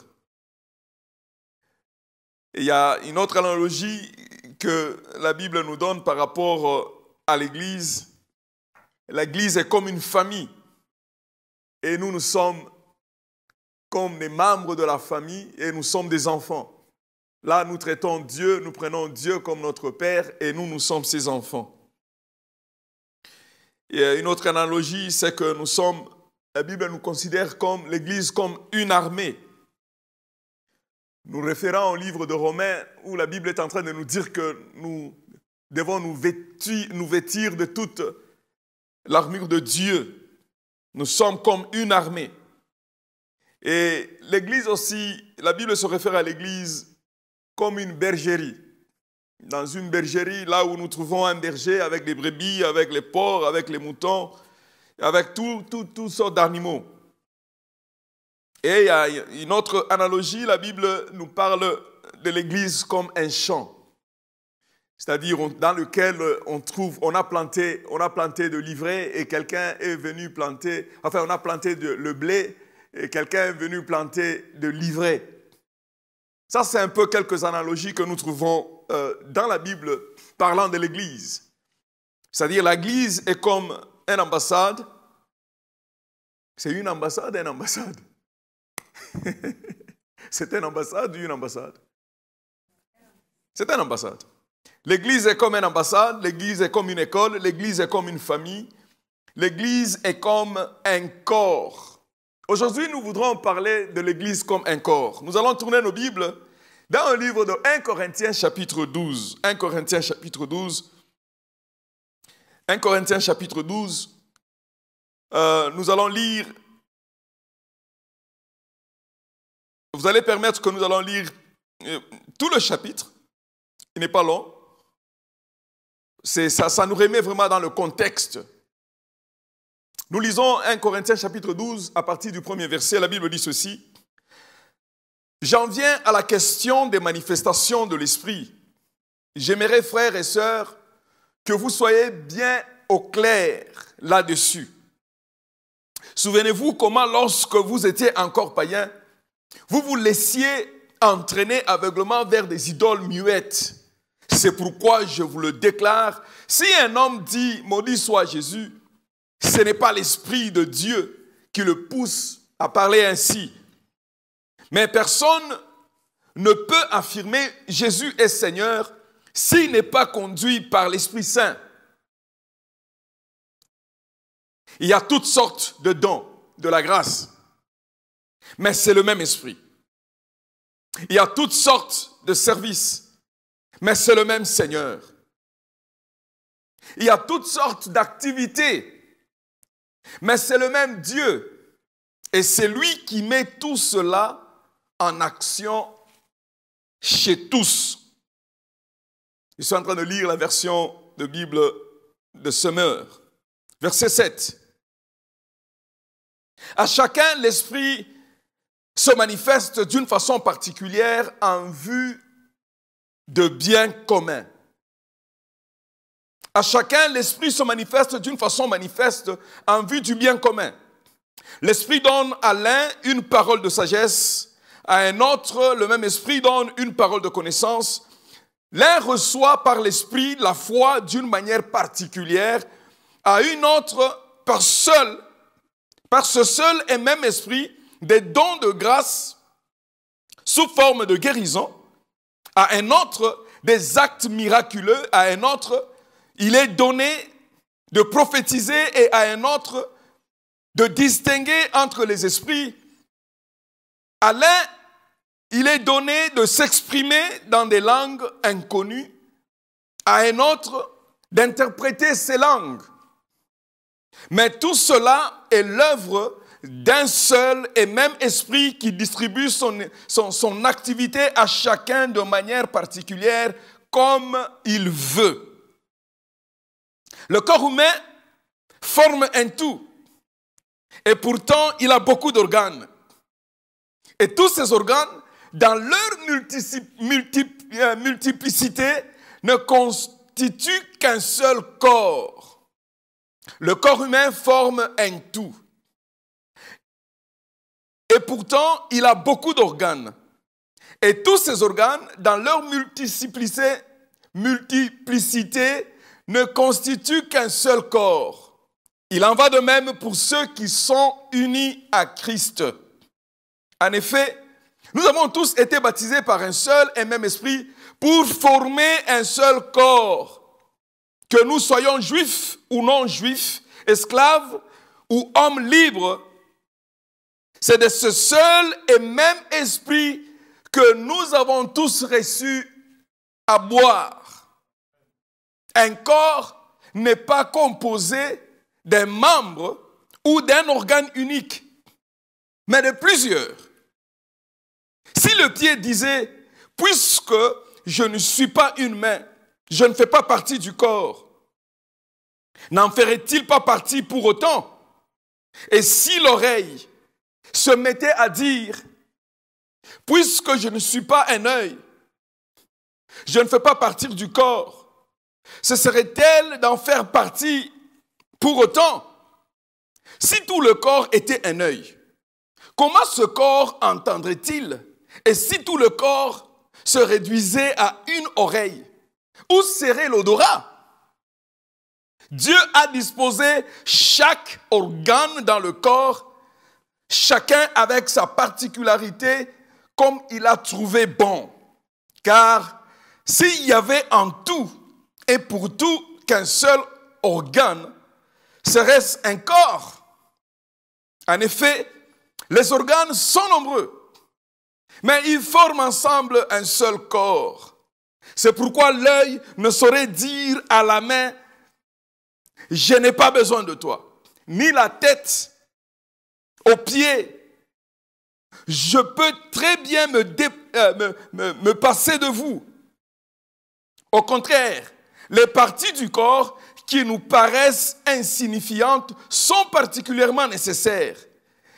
Speaker 3: Et il y a une autre analogie que la Bible nous donne par rapport à l'Église. L'Église est comme une famille. Et nous sommes comme des membres de la famille et nous sommes des enfants. Là, nous traitons Dieu, nous prenons Dieu comme notre Père et nous sommes ses enfants. Et une autre analogie, c'est que la Bible nous considère comme l'Église comme une armée. nous référant au livre de Romains où la Bible est en train de nous dire que nous devons nous vêtir de toute l'armure de Dieu. Nous sommes comme une armée. Et l'Église aussi, la Bible se réfère à l'Église comme une bergerie. Dans une bergerie, là où nous trouvons un berger avec des brebis, avec les porcs, avec les moutons, avec toutes sortes d'animaux. Et il y a une autre analogie, la Bible nous parle de l'Église comme un champ. C'est-à-dire dans lequel on a planté de l'ivraie et quelqu'un est venu planter, enfin on a planté le blé et quelqu'un est venu planter de l'ivraie. Ça c'est un peu quelques analogies que nous trouvons dans la Bible parlant de l'Église. C'est-à-dire l'Église est comme une ambassade. C'est une ambassade, une ambassade. C'est une ambassade ou une ambassade? C'est une ambassade. L'Église est comme une ambassade, l'Église est comme une école, l'Église est comme une famille, l'Église est comme un corps. Aujourd'hui, nous voudrons parler de l'Église comme un corps. Nous allons tourner nos Bibles dans un livre de 1 Corinthiens chapitre 12. 1 Corinthiens chapitre 12. 1 Corinthiens chapitre 12. Nous allons lire. Vous allez permettre que nous allons lire tout le chapitre. Il n'est pas long. Ça nous remet vraiment dans le contexte. Nous lisons 1 Corinthiens chapitre 12 à partir du premier verset. La Bible dit ceci. J'en viens à la question des manifestations de l'Esprit. J'aimerais, frères et sœurs, que vous soyez bien au clair là-dessus. Souvenez-vous comment lorsque vous étiez encore païens, vous vous laissiez entraîner aveuglement vers des idoles muettes. C'est pourquoi je vous le déclare, si un homme dit « Maudit soit Jésus », ce n'est pas l'Esprit de Dieu qui le pousse à parler ainsi. Mais personne ne peut affirmer « Jésus est Seigneur » s'il n'est pas conduit par l'Esprit Saint. Il y a toutes sortes de dons de la grâce, mais c'est le même Esprit. Il y a toutes sortes de services, mais c'est le même Seigneur. Il y a toutes sortes d'activités, mais c'est le même Dieu. Et c'est lui qui met tout cela en action chez tous. Je suis en train de lire la version de Bible de Semeur. Verset 7. À chacun, l'Esprit se manifeste d'une façon particulière en vue de bien commun. À chacun, l'Esprit se manifeste d'une façon manifeste en vue du bien commun. L'Esprit donne à l'un une parole de sagesse, à un autre, le même Esprit donne une parole de connaissance. L'un reçoit par l'Esprit la foi d'une manière particulière, à une autre par ce seul et même Esprit, des dons de grâce sous forme de guérison, à un autre des actes miraculeux, à un autre il est donné de prophétiser et à un autre de distinguer entre les esprits. À l'un il est donné de s'exprimer dans des langues inconnues, à un autre d'interpréter ces langues. Mais tout cela est l'œuvre d'un seul et même esprit qui distribue son activité à chacun de manière particulière comme il veut. Le corps humain forme un tout et pourtant il a beaucoup d'organes. Et tous ces organes, dans leur multiplicité, ne constituent qu'un seul corps. Le corps humain forme un tout. Et pourtant, il a beaucoup d'organes. Et tous ces organes, dans leur multiplicité, ne constituent qu'un seul corps. Il en va de même pour ceux qui sont unis à Christ. En effet, nous avons tous été baptisés par un seul et même esprit pour former un seul corps. Que nous soyons juifs ou non juifs, esclaves ou hommes libres, c'est de ce seul et même esprit que nous avons tous reçu à boire. Un corps n'est pas composé d'un membre ou d'un organe unique, mais de plusieurs. Si le pied disait, puisque je ne suis pas une main, je ne fais pas partie du corps, n'en ferait-il pas partie pour autant? Et si l'oreille se mettait à dire, puisque je ne suis pas un œil, je ne fais pas partie du corps, ce serait-elle d'en faire partie pour autant? Si tout le corps était un œil, comment ce corps entendrait-il? Et si tout le corps se réduisait à une oreille, où serait l'odorat? Dieu a disposé chaque organe dans le corps, chacun avec sa particularité, comme il a trouvé bon. Car s'il y avait en tout et pour tout qu'un seul organe, serait-ce un corps? En effet, les organes sont nombreux, mais ils forment ensemble un seul corps. C'est pourquoi l'œil ne saurait dire à la main, « Je n'ai pas besoin de toi », ni la tête aux pieds, « Je peux très bien me passer de vous ». Au contraire, les parties du corps qui nous paraissent insignifiantes sont particulièrement nécessaires.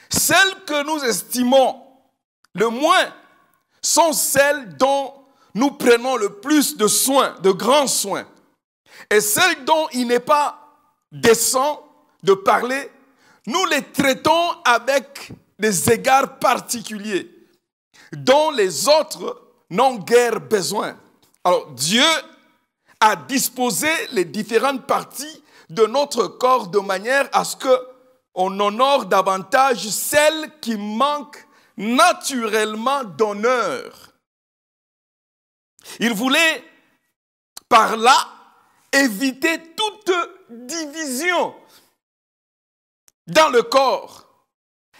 Speaker 3: Celles que nous estimons le moins sont celles dont nous prenons le plus de soins, de grands soins. Et celles dont il n'est pas décent de parler, nous les traitons avec des égards particuliers, dont les autres n'ont guère besoin. Alors, Dieu a disposé les différentes parties de notre corps de manière à ce qu'on honore davantage celles qui manquent naturellement d'honneur. Il voulait par là éviter toute division dans le corps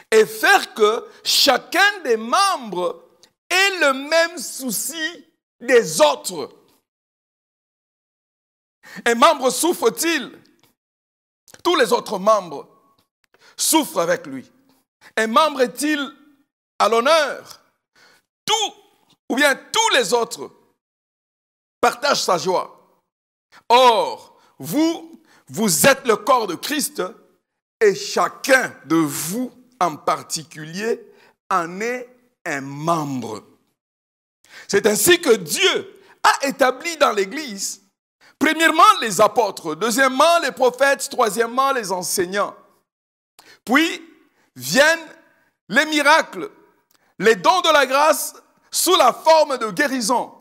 Speaker 3: et faire que chacun des membres ait le même souci des autres. Un membre souffre-t-il? Tous les autres membres souffrent avec lui. Un membre est-il à l'honneur? Tous les autres partagent sa joie. Or, vous êtes le corps de Christ et chacun de vous en particulier en est un membre. C'est ainsi que Dieu a établi dans l'Église, premièrement les apôtres, deuxièmement les prophètes, troisièmement les enseignants. Puis viennent les miracles, les dons de la grâce sous la forme de guérison,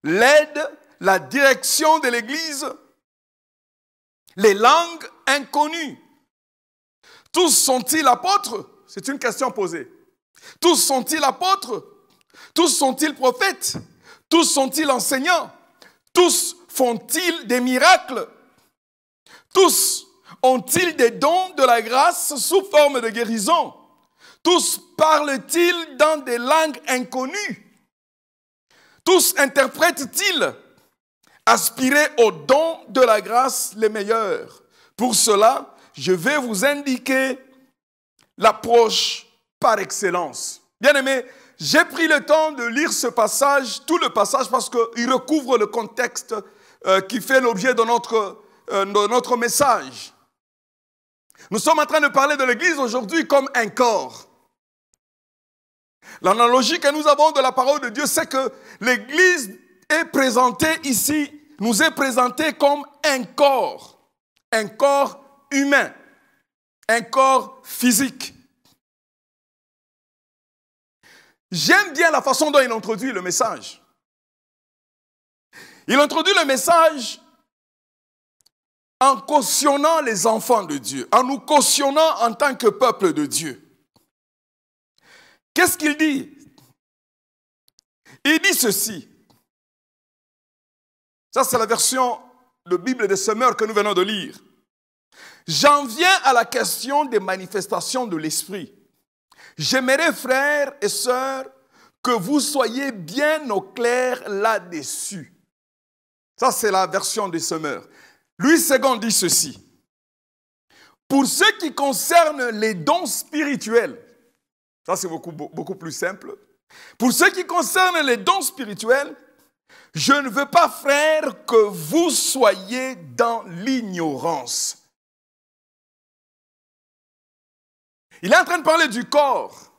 Speaker 3: l'aide, la direction de l'Église, les langues inconnues. Tous sont-ils apôtres? C'est une question posée. Tous sont-ils apôtres? Tous sont-ils prophètes? Tous sont-ils enseignants? Tous font-ils des miracles? Tous ont-ils des dons de la grâce sous forme de guérison? Tous parlent-ils dans des langues inconnues? Tous interprètent-ils? Aspirez aux dons de la grâce les meilleurs. Pour cela, je vais vous indiquer l'approche par excellence. Bien-aimés, j'ai pris le temps de lire ce passage, tout le passage, parce qu'il recouvre le contexte qui fait l'objet de notre message. Nous sommes en train de parler de l'Église aujourd'hui comme un corps. L'analogie que nous avons de la parole de Dieu, c'est que l'Église est présentée ici, nous est présentée comme un corps humain, un corps physique. J'aime bien la façon dont il introduit le message. Il introduit le message en cautionnant les enfants de Dieu, en nous cautionnant en tant que peuple de Dieu. Qu'est-ce qu'il dit? Il dit ceci. Ça, c'est la version de Bible des semeurs que nous venons de lire. J'en viens à la question des manifestations de l'Esprit. J'aimerais, frères et sœurs, que vous soyez bien au clair là-dessus. Ça, c'est la version des semeurs. Louis II dit ceci. Pour ce qui concerne les dons spirituels, ça c'est beaucoup plus simple. Pour ce qui concerne les dons spirituels, je ne veux pas, frères, que vous soyez dans l'ignorance. Il est en train de parler du corps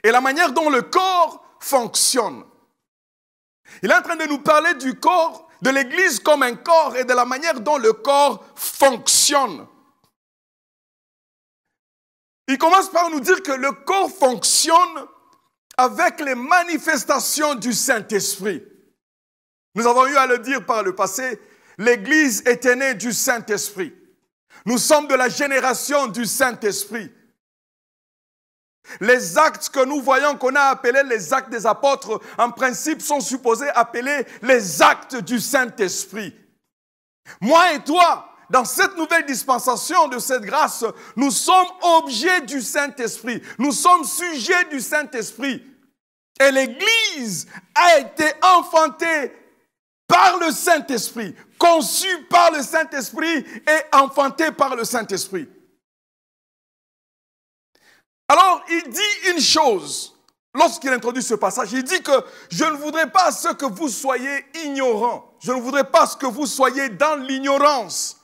Speaker 3: et la manière dont le corps fonctionne. Il est en train de nous parler du corps, de l'Église comme un corps et de la manière dont le corps fonctionne. Il commence par nous dire que le corps fonctionne avec les manifestations du Saint-Esprit. Nous avons eu à le dire par le passé, l'Église était née du Saint-Esprit. Nous sommes de la génération du Saint-Esprit. Les actes que nous voyons, qu'on a appelés les actes des apôtres, en principe sont supposés appeler les actes du Saint-Esprit. Moi et toi, dans cette nouvelle dispensation de cette grâce, nous sommes objets du Saint-Esprit. Nous sommes sujets du Saint-Esprit. Et l'Église a été enfantée par le Saint-Esprit, conçue par le Saint-Esprit et enfantée par le Saint-Esprit. Alors, il dit une chose, lorsqu'il introduit ce passage, il dit que je ne voudrais pas ce que vous soyez ignorants. Je ne voudrais pas ce que vous soyez dans l'ignorance.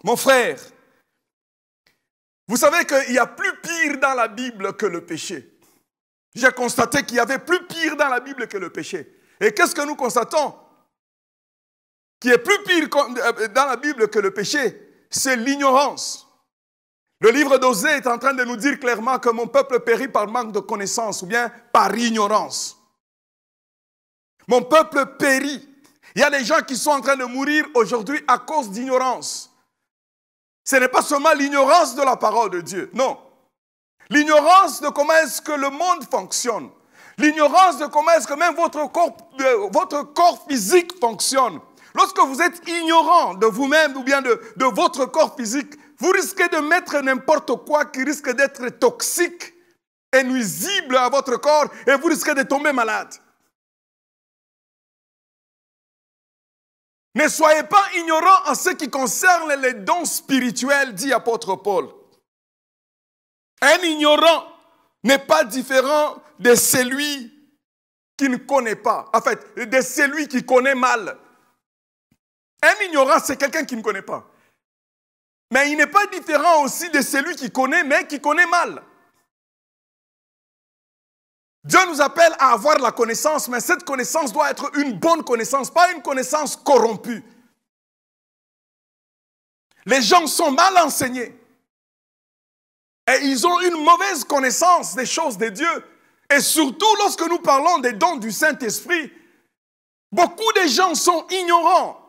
Speaker 3: Mon frère, vous savez qu'il y a plus pire dans la Bible que le péché. J'ai constaté qu'il y avait plus pire dans la Bible que le péché. Et qu'est-ce que nous constatons? Qui est plus pire dans la Bible que le péché, c'est l'ignorance. Le livre d'Osée est en train de nous dire clairement que mon peuple périt par manque de connaissance ou bien par ignorance. Mon peuple périt. Il y a des gens qui sont en train de mourir aujourd'hui à cause d'ignorance. Ce n'est pas seulement l'ignorance de la parole de Dieu, non. L'ignorance de comment est-ce que le monde fonctionne. L'ignorance de comment est-ce que même votre corps physique fonctionne. Lorsque vous êtes ignorant de vous-même ou bien de votre corps physique, vous risquez de mettre n'importe quoi qui risque d'être toxique et nuisible à votre corps et vous risquez de tomber malade. Ne soyez pas ignorants en ce qui concerne les dons spirituels, dit apôtre Paul. Un ignorant n'est pas différent de celui qui ne connaît pas. En fait, de celui qui connaît mal. Un ignorant, c'est quelqu'un qui ne connaît pas. Mais il n'est pas différent aussi de celui qui connaît, mais qui connaît mal. Dieu nous appelle à avoir la connaissance, mais cette connaissance doit être une bonne connaissance, pas une connaissance corrompue. Les gens sont mal enseignés. Et ils ont une mauvaise connaissance des choses de Dieu. Et surtout, lorsque nous parlons des dons du Saint-Esprit, beaucoup de gens sont ignorants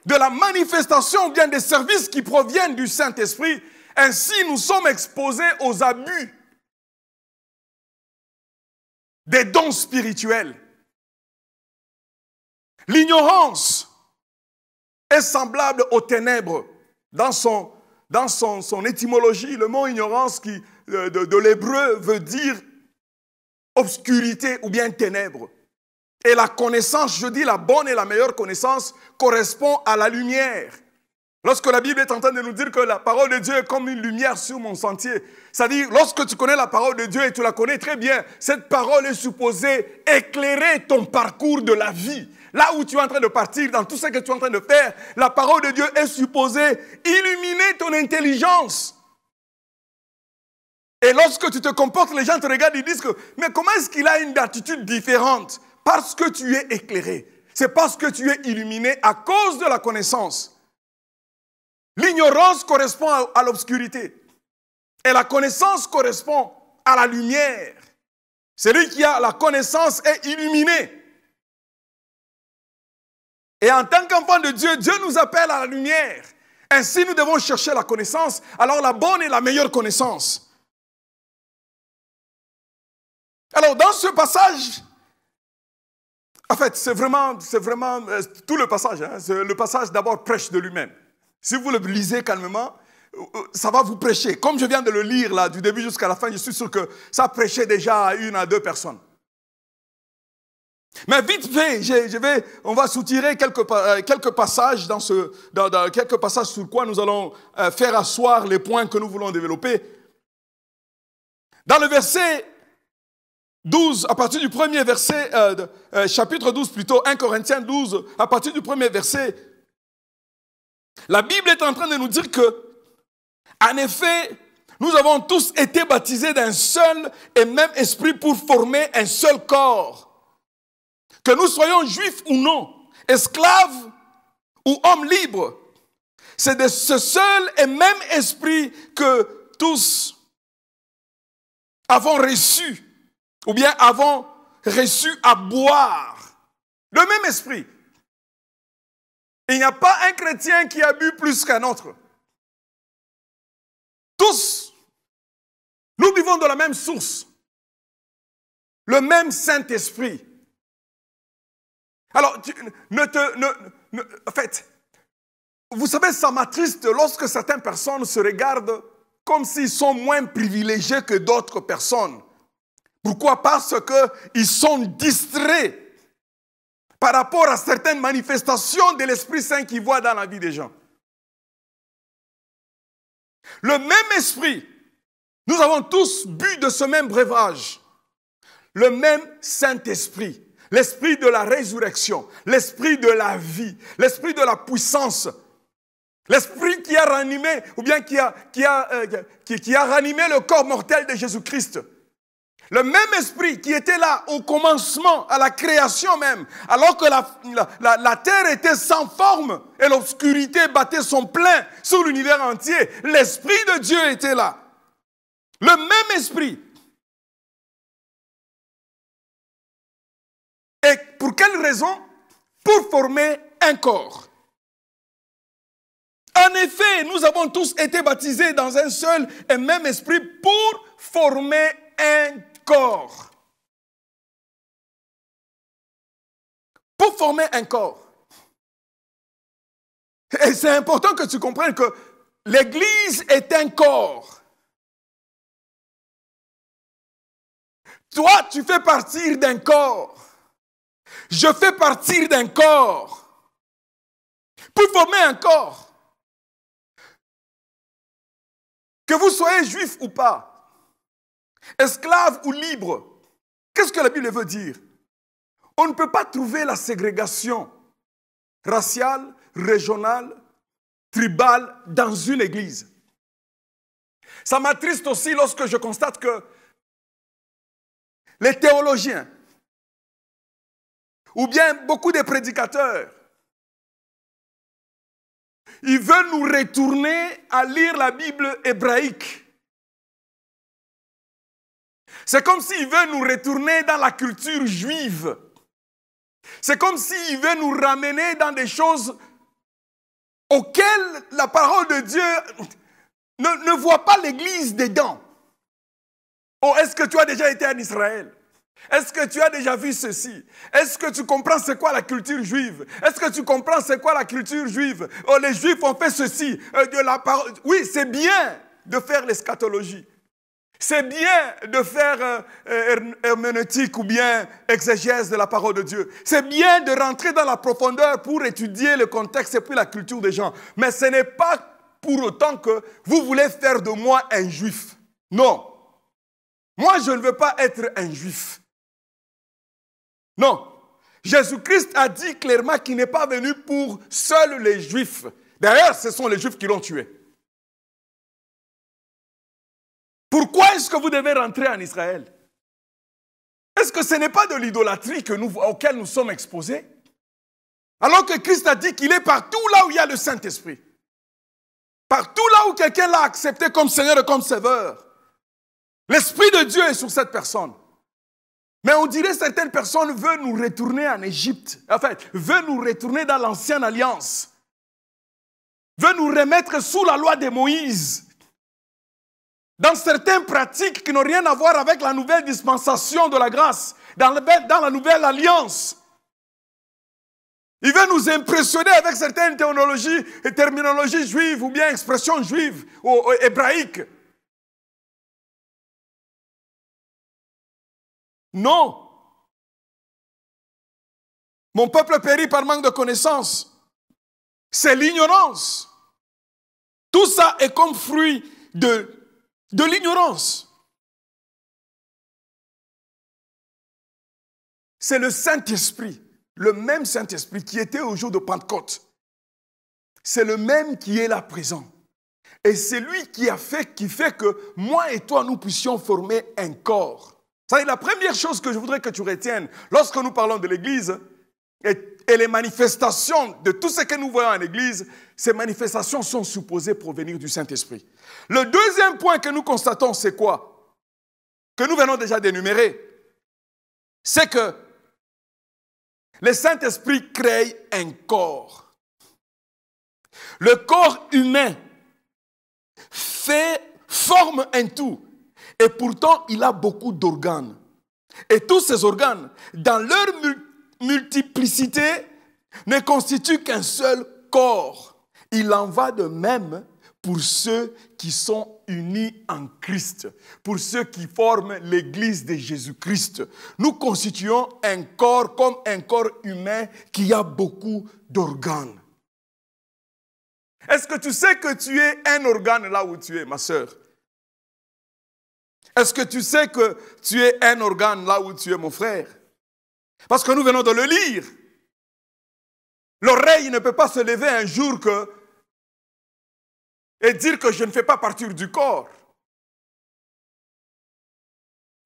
Speaker 3: de la manifestation ou bien des services qui proviennent du Saint-Esprit. Ainsi, nous sommes exposés aux abus des dons spirituels. L'ignorance est semblable aux ténèbres. Dans son étymologie, le mot ignorance de l'hébreu veut dire obscurité ou bien ténèbres. Et la connaissance, je dis la bonne et la meilleure connaissance, correspond à la lumière. Lorsque la Bible est en train de nous dire que la parole de Dieu est comme une lumière sur mon sentier, c'est-à-dire lorsque tu connais la parole de Dieu et tu la connais très bien, cette parole est supposée éclairer ton parcours de la vie. Là où tu es en train de partir, dans tout ce que tu es en train de faire, la parole de Dieu est supposée illuminer ton intelligence. Et lorsque tu te comportes, les gens te regardent et disent que mais comment est-ce qu'il a une attitude différente? Parce que tu es éclairé. C'est parce que tu es illuminé à cause de la connaissance. L'ignorance correspond à l'obscurité. Et la connaissance correspond à la lumière. Celui qui a la connaissance est illuminé. Et en tant qu'enfant de Dieu, Dieu nous appelle à la lumière. Ainsi, nous devons chercher la connaissance, alors la bonne et la meilleure connaissance. Alors, dans ce passage, en fait, c'est vraiment tout le passage. Hein, le passage d'abord prêche de lui-même. Si vous le lisez calmement, ça va vous prêcher. Comme je viens de le lire là, du début jusqu'à la fin, je suis sûr que ça prêchait déjà à 1 à 2 personnes. Mais vite fait, on va soutirer quelques passages dans quelques passages sur quoi nous allons faire asseoir les points que nous voulons développer. Dans le verset 12, à partir du premier verset, chapitre 12 plutôt, 1 Corinthiens 12, à partir du premier verset, la Bible est en train de nous dire que, en effet, nous avons tous été baptisés d'un seul et même esprit pour former un seul corps. Que nous soyons juifs ou non, esclaves ou hommes libres, c'est de ce seul et même esprit que tous avons reçu, ou bien avons reçu à boire. Le même esprit. Il n'y a pas un chrétien qui a bu plus qu'un autre. Tous, nous buvons de la même source, le même Saint-Esprit. Alors, en fait, vous savez, ça m'attriste lorsque certaines personnes se regardent comme s'ils sont moins privilégiés que d'autres personnes. Pourquoi? Parce qu'ils sont distraits par rapport à certaines manifestations de l'Esprit Saint qu'ils voient dans la vie des gens. Le même esprit, nous avons tous bu de ce même breuvage. Le même Saint-Esprit, l'esprit de la résurrection, l'esprit de la vie, l'esprit de la puissance, l'esprit qui a ranimé, ou bien qui a ranimé le corps mortel de Jésus-Christ. Le même esprit qui était là au commencement, à la création même, alors que la terre était sans forme et l'obscurité battait son plein sur l'univers entier. L'esprit de Dieu était là. Le même esprit. Et pour quelle raison? Pour former un corps. En effet, nous avons tous été baptisés dans un seul et même esprit pour former un corps. Pour former un corps. Et c'est important que tu comprennes que l'Église est un corps. Toi, tu fais partie d'un corps. Je fais partie d'un corps. Pour former un corps. Que vous soyez juif ou pas, esclave ou libre, qu'est-ce que la Bible veut dire? On ne peut pas trouver la ségrégation raciale, régionale, tribale dans une église. Ça m'attriste aussi lorsque je constate que les théologiens, ou bien beaucoup de prédicateurs, ils veulent nous retourner à lire la Bible hébraïque. C'est comme s'ils veulent nous retourner dans la culture juive. C'est comme s'ils veulent nous ramener dans des choses auxquelles la parole de Dieu ne voit pas l'Église dedans. Oh, est-ce que tu as déjà été en Israël? Est-ce que tu as déjà vu ceci? Est-ce que tu comprends c'est quoi la culture juive? Est-ce que tu comprends c'est quoi la culture juive? Oh, les Juifs ont fait ceci. Oui, c'est bien de faire l'eschatologie. C'est bien de faire herméneutique ou bien exégèse de la parole de Dieu. C'est bien de rentrer dans la profondeur pour étudier le contexte et puis la culture des gens. Mais ce n'est pas pour autant que vous voulez faire de moi un juif. Non. Moi, je ne veux pas être un juif. Non. Jésus-Christ a dit clairement qu'il n'est pas venu pour seuls les juifs. D'ailleurs, ce sont les juifs qui l'ont tué. Pourquoi est-ce que vous devez rentrer en Israël? Est-ce que ce n'est pas de l'idolâtrie auquel nous sommes exposés? Alors que Christ a dit qu'il est partout là où il y a le Saint-Esprit. Partout là où quelqu'un l'a accepté comme Seigneur et comme Sauveur. L'Esprit de Dieu est sur cette personne. Mais on dirait que certaines personnes veulent nous retourner en Égypte. En fait, veulent nous retourner dans l'ancienne alliance. Veulent nous remettre sous la loi de Moïse. Dans certaines pratiques qui n'ont rien à voir avec la nouvelle dispensation de la grâce. Dans la nouvelle alliance. Ils veulent nous impressionner avec certaines théologies et terminologies juives ou bien expressions juives ou hébraïques. Non. Mon peuple périt par manque de connaissance. C'est l'ignorance. Tout ça est comme fruit de l'ignorance. C'est le Saint-Esprit, le même Saint-Esprit qui était au jour de Pentecôte. C'est le même qui est là présent. Et c'est lui qui fait que moi et toi, nous puissions former un corps. C'est la première chose que je voudrais que tu retiennes lorsque nous parlons de l'Église et les manifestations de tout ce que nous voyons en Église, ces manifestations sont supposées provenir du Saint-Esprit. Le deuxième point que nous constatons, c'est quoi? Que nous venons déjà d'énumérer. C'est que le Saint-Esprit crée un corps. Le corps humain forme un tout. Et pourtant, il a beaucoup d'organes. Et tous ces organes, dans leur multiplicité, ne constituent qu'un seul corps. Il en va de même pour ceux qui sont unis en Christ, pour ceux qui forment l'Église de Jésus-Christ. Nous constituons un corps comme un corps humain qui a beaucoup d'organes. Est-ce que tu sais que tu es un organe là où tu es, ma sœur? Est-ce que tu sais que tu es un organe là où tu es, mon frère? Parce que nous venons de le lire. L'oreille ne peut pas se lever un jour et dire que je ne fais pas partie du corps.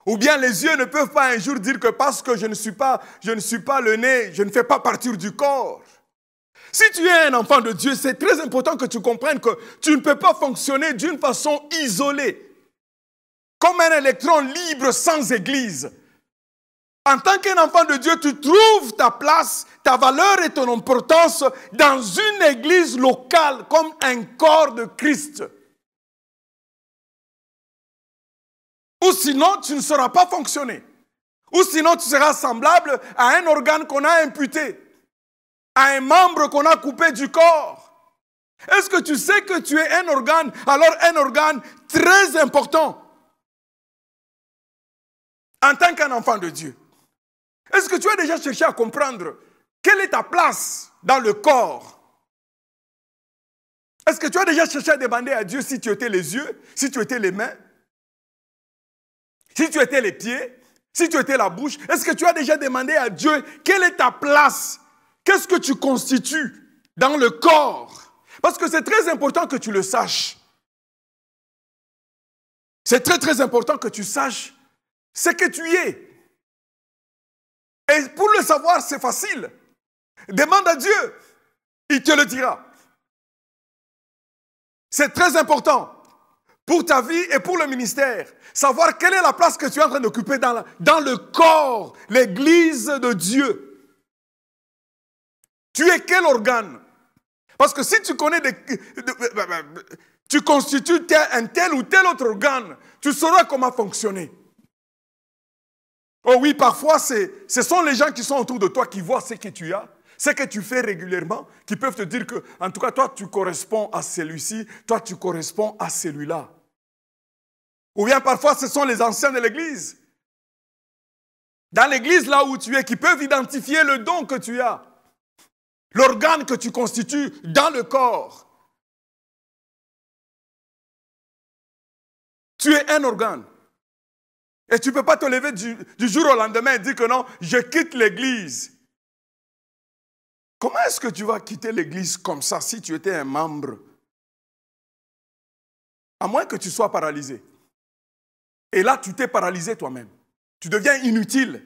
Speaker 3: Ou bien les yeux ne peuvent pas un jour dire que parce que je ne suis pas le nez, je ne fais pas partie du corps. Si tu es un enfant de Dieu, c'est très important que tu comprennes que tu ne peux pas fonctionner d'une façon isolée. Comme un électron libre sans église. En tant qu'un enfant de Dieu, tu trouves ta place, ta valeur et ton importance dans une église locale comme un corps de Christ. Ou sinon, tu ne sauras pas fonctionner. Ou sinon, tu seras semblable à un organe qu'on a imputé, à un membre qu'on a coupé du corps. Est-ce que tu sais que tu es un organe, alors un organe très important en tant qu'un enfant de Dieu? Est-ce que tu as déjà cherché à comprendre quelle est ta place dans le corps? Est-ce que tu as déjà cherché à demander à Dieu si tu étais les yeux, si tu étais les mains, si tu étais les pieds, si tu étais la bouche? Est-ce que tu as déjà demandé à Dieu quelle est ta place? Qu'est-ce que tu constitues dans le corps? Parce que c'est très important que tu le saches. C'est très très important que tu saches ce que tu es. Et pour le savoir, c'est facile. Demande à Dieu, il te le dira. C'est très important pour ta vie et pour le ministère. Savoir quelle est la place que tu es en train d'occuper dans le corps, l'église de Dieu. Tu es quel organe? Parce que si tu connais tu constitues un tel ou tel autre organe, tu sauras comment fonctionner. Oh oui, parfois, ce sont les gens qui sont autour de toi qui voient ce que tu as, ce que tu fais régulièrement, qui peuvent te dire que, en tout cas, toi, tu corresponds à celui-ci, toi, tu corresponds à celui-là. Ou bien parfois, ce sont les anciens de l'église. Dans l'église, là où tu es, qui peuvent identifier le don que tu as, l'organe que tu constitues dans le corps. Tu es un organe. Et tu ne peux pas te lever du jour au lendemain et dire que non, je quitte l'église. Comment est-ce que tu vas quitter l'église comme ça si tu étais un membre? À moins que tu sois paralysé. Et là, tu t'es paralysé toi-même. Tu deviens inutile.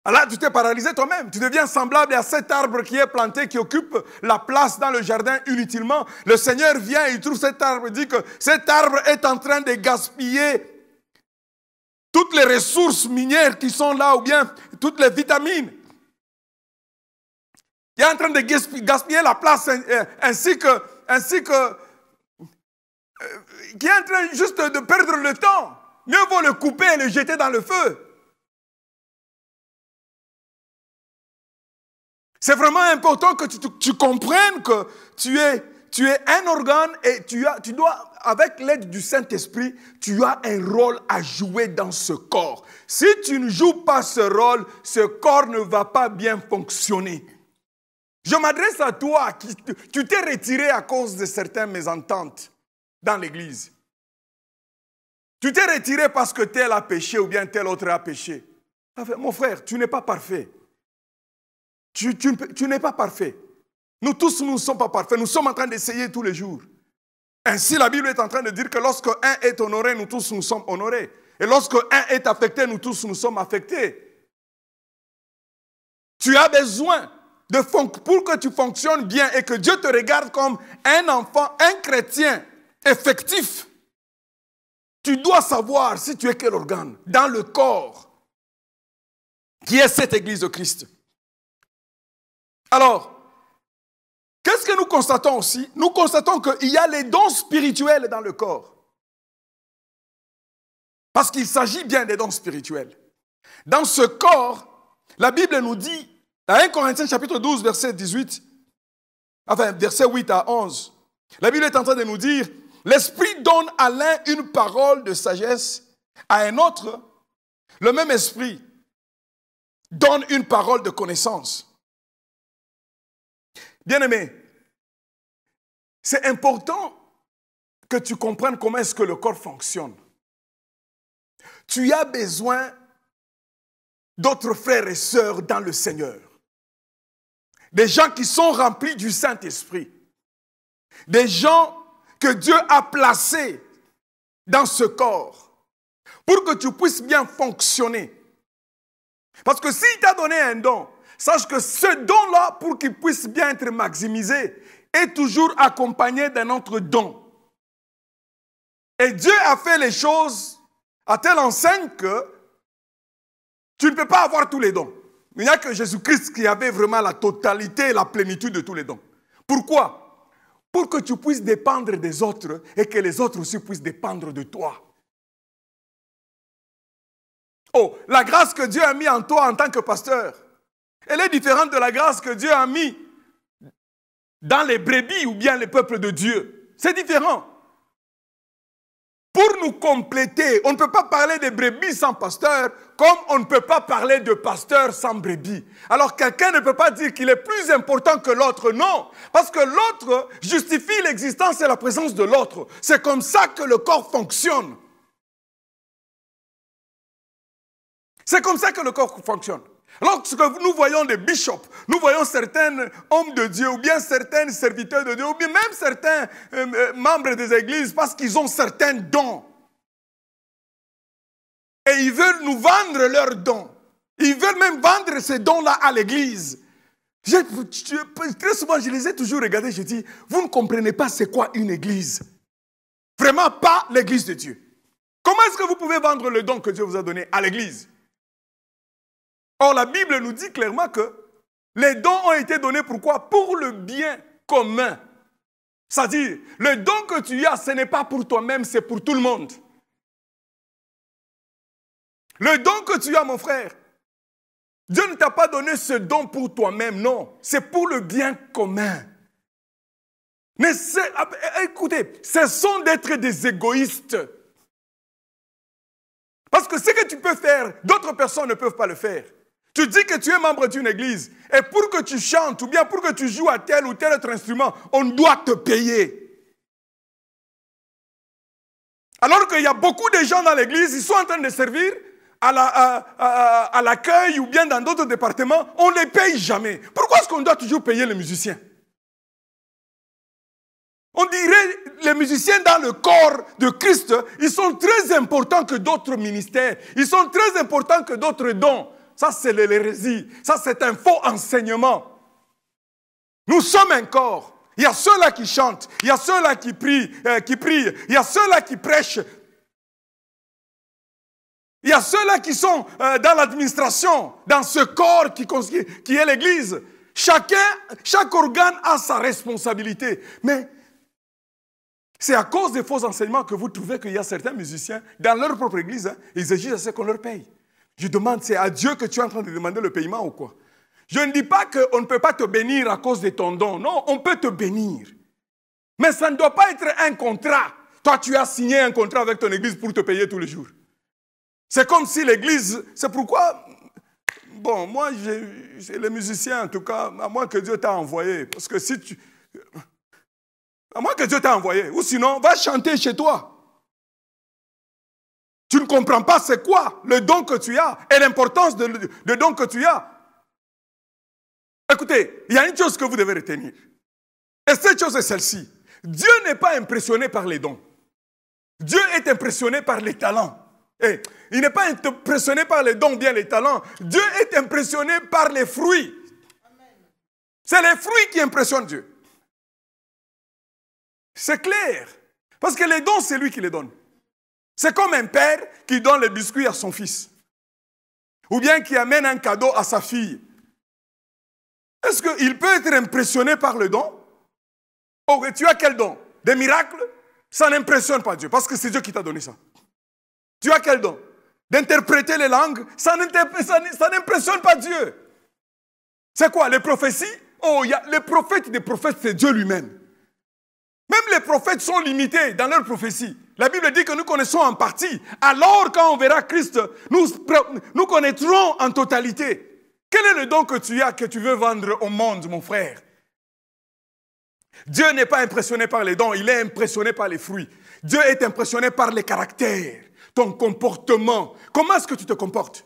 Speaker 3: Là, tu t'es paralysé toi-même. Tu deviens semblable à cet arbre qui est planté, qui occupe la place dans le jardin inutilement. Le Seigneur vient et il trouve cet arbre et dit que cet arbre est en train de gaspiller toutes les ressources minières qui sont là, ou bien toutes les vitamines. Il est en train de gaspiller la place ainsi que qui est en train juste de perdre le temps. Mieux vaut le couper et le jeter dans le feu. C'est vraiment important que tu comprennes que tu tu es un organe et tu dois, avec l'aide du Saint-Esprit, tu as un rôle à jouer dans ce corps. Si tu ne joues pas ce rôle, ce corps ne va pas bien fonctionner. Je m'adresse à toi, tu t'es retiré à cause de certaines mésententes dans l'église. Tu t'es retiré parce que tel a péché ou bien tel autre a péché. Mon frère, tu n'es pas parfait. Tu n'es pas parfait. Nous tous, nous ne sommes pas parfaits. Nous sommes en train d'essayer tous les jours. Ainsi, la Bible est en train de dire que lorsque un est honoré, nous tous nous sommes honorés. Et lorsque un est affecté, nous tous nous sommes affectés. Tu as besoin pour que tu fonctionnes bien et que Dieu te regarde comme un enfant, un chrétien effectif. Tu dois savoir si tu es quel organe dans le corps qui est cette Église de Christ. Alors, qu'est-ce que nous constatons aussi? Nous constatons qu'il y a les dons spirituels dans le corps. Parce qu'il s'agit bien des dons spirituels. Dans ce corps, la Bible nous dit, dans 1 Corinthiens chapitre 12, verset 18, enfin verset 8 à 11, la Bible est en train de nous dire, l'Esprit donne à l'un une parole de sagesse, à un autre, le même Esprit donne une parole de connaissance. Bien-aimé, c'est important que tu comprennes comment est-ce que le corps fonctionne. Tu as besoin d'autres frères et sœurs dans le Seigneur. Des gens qui sont remplis du Saint-Esprit. Des gens que Dieu a placés dans ce corps pour que tu puisses bien fonctionner. Parce que s'il t'a donné un don, sache que ce don-là, pour qu'il puisse bien être maximisé, est toujours accompagné d'un autre don. Et Dieu a fait les choses à telle enseigne que tu ne peux pas avoir tous les dons. Il n'y a que Jésus-Christ qui avait vraiment la totalité et la plénitude de tous les dons. Pourquoi? Pour que tu puisses dépendre des autres et que les autres aussi puissent dépendre de toi. Oh, la grâce que Dieu a mis en toi en tant que pasteur, elle est différente de la grâce que Dieu a mis dans les brebis ou bien les peuples de Dieu. C'est différent. Pour nous compléter, on ne peut pas parler de brebis sans pasteur, comme on ne peut pas parler de pasteur sans brebis. Alors quelqu'un ne peut pas dire qu'il est plus important que l'autre, non. Parce que l'autre justifie l'existence et la présence de l'autre. C'est comme ça que le corps fonctionne. C'est comme ça que le corps fonctionne. Lorsque nous voyons des bishops, nous voyons certains hommes de Dieu, ou bien certains serviteurs de Dieu, ou bien même certains membres des églises, parce qu'ils ont certains dons. Et ils veulent nous vendre leurs dons. Ils veulent même vendre ces dons-là à l'église. Très souvent, je les ai toujours regardés, je dis, vous ne comprenez pas c'est quoi une église. Vraiment pas l'église de Dieu. Comment est-ce que vous pouvez vendre le don que Dieu vous a donné à l'église? Or, la Bible nous dit clairement que les dons ont été donnés pourquoi? Pour le bien commun. C'est-à-dire, le don que tu as, ce n'est pas pour toi-même, c'est pour tout le monde. Le don que tu as, mon frère, Dieu ne t'a pas donné ce don pour toi-même, non. C'est pour le bien commun. Mais écoutez, cessons d'être des égoïstes. Parce que ce que tu peux faire, d'autres personnes ne peuvent pas le faire. Tu dis que tu es membre d'une église et pour que tu chantes ou bien pour que tu joues à tel ou tel autre instrument, on doit te payer. Alors qu'il y a beaucoup de gens dans l'église, ils sont en train de servir à l'accueil ou bien dans d'autres départements, on ne les paye jamais. Pourquoi est-ce qu'on doit toujours payer les musiciens? On dirait les musiciens dans le corps de Christ, ils sont très importants que d'autres ministères. Ils sont très importants que d'autres dons. Ça, c'est l'hérésie. Ça, c'est un faux enseignement. Nous sommes un corps. Il y a ceux-là qui chantent. Il y a ceux-là qui prient. Il y a ceux-là qui prêchent. Il y a ceux-là qui sont dans l'administration, dans ce corps qui est l'Église. Chaque organe a sa responsabilité. Mais c'est à cause des faux enseignements que vous trouvez qu'il y a certains musiciens, dans leur propre église, ils exigent à ce qu'on leur paye. Je demande, c'est à Dieu que tu es en train de demander le paiement ou quoi? Je ne dis pas qu'on ne peut pas te bénir à cause de ton don. Non, on peut te bénir. Mais ça ne doit pas être un contrat. Toi, tu as signé un contrat avec ton église pour te payer tous les jours. C'est comme si l'église... C'est pourquoi... Bon, moi, j'ai les musiciens, en tout cas, à moins que Dieu t'a envoyé. Parce que si tu... À moins que Dieu t'a envoyé. Ou sinon, va chanter chez toi. Tu ne comprends pas c'est quoi le don que tu as et l'importance de don que tu as. Écoutez, il y a une chose que vous devez retenir. Et cette chose est celle-ci. Dieu n'est pas impressionné par les dons. Dieu est impressionné par les talents. Et il n'est pas impressionné par les dons ou bien les talents. Dieu est impressionné par les fruits. C'est les fruits qui impressionnent Dieu. C'est clair. Parce que les dons, c'est lui qui les donne. C'est comme un père qui donne les biscuits à son fils. Ou bien qui amène un cadeau à sa fille. Est-ce qu'il peut être impressionné par le don? Oh, tu as quel don? Des miracles? Ça n'impressionne pas Dieu, parce que c'est Dieu qui t'a donné ça. Tu as quel don? D'interpréter les langues? Ça n'impressionne pas Dieu. C'est quoi? Les prophéties? Oh, les prophètes des prophètes, c'est Dieu lui-même. Même les prophètes sont limités dans leurs prophéties. La Bible dit que nous connaissons en partie. Alors, quand on verra Christ, nous connaîtrons en totalité. Quel est le don que tu as, que tu veux vendre au monde, mon frère? Dieu n'est pas impressionné par les dons, il est impressionné par les fruits. Dieu est impressionné par les caractères, ton comportement. Comment est-ce que tu te comportes?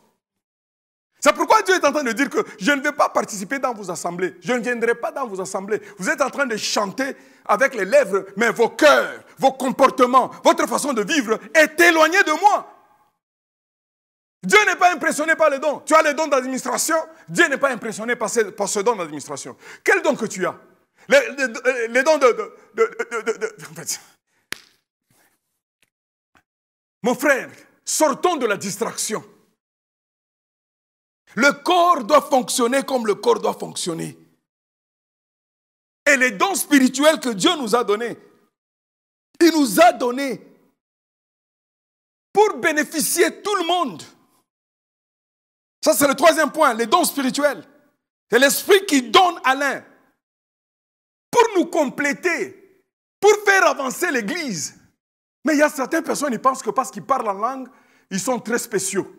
Speaker 3: C'est pourquoi Dieu est en train de dire que je ne vais pas participer dans vos assemblées. Je ne viendrai pas dans vos assemblées. Vous êtes en train de chanter avec les lèvres, mais vos cœurs, vos comportements, votre façon de vivre est éloignée de moi. Dieu n'est pas impressionné par les dons. Tu as les dons d'administration. Dieu n'est pas impressionné par ce don d'administration. Quel don que tu as? Les dons en fait. Mon frère, sortons de la distraction. Le corps doit fonctionner comme le corps doit fonctionner. Et les dons spirituels que Dieu nous a donnés, il nous a donnés pour bénéficier tout le monde. Ça, c'est le troisième point, les dons spirituels. C'est l'Esprit qui donne à l'un pour nous compléter, pour faire avancer l'Église. Mais il y a certaines personnes, ils pensent que parce qu'ils parlent en langue, ils sont très spéciaux.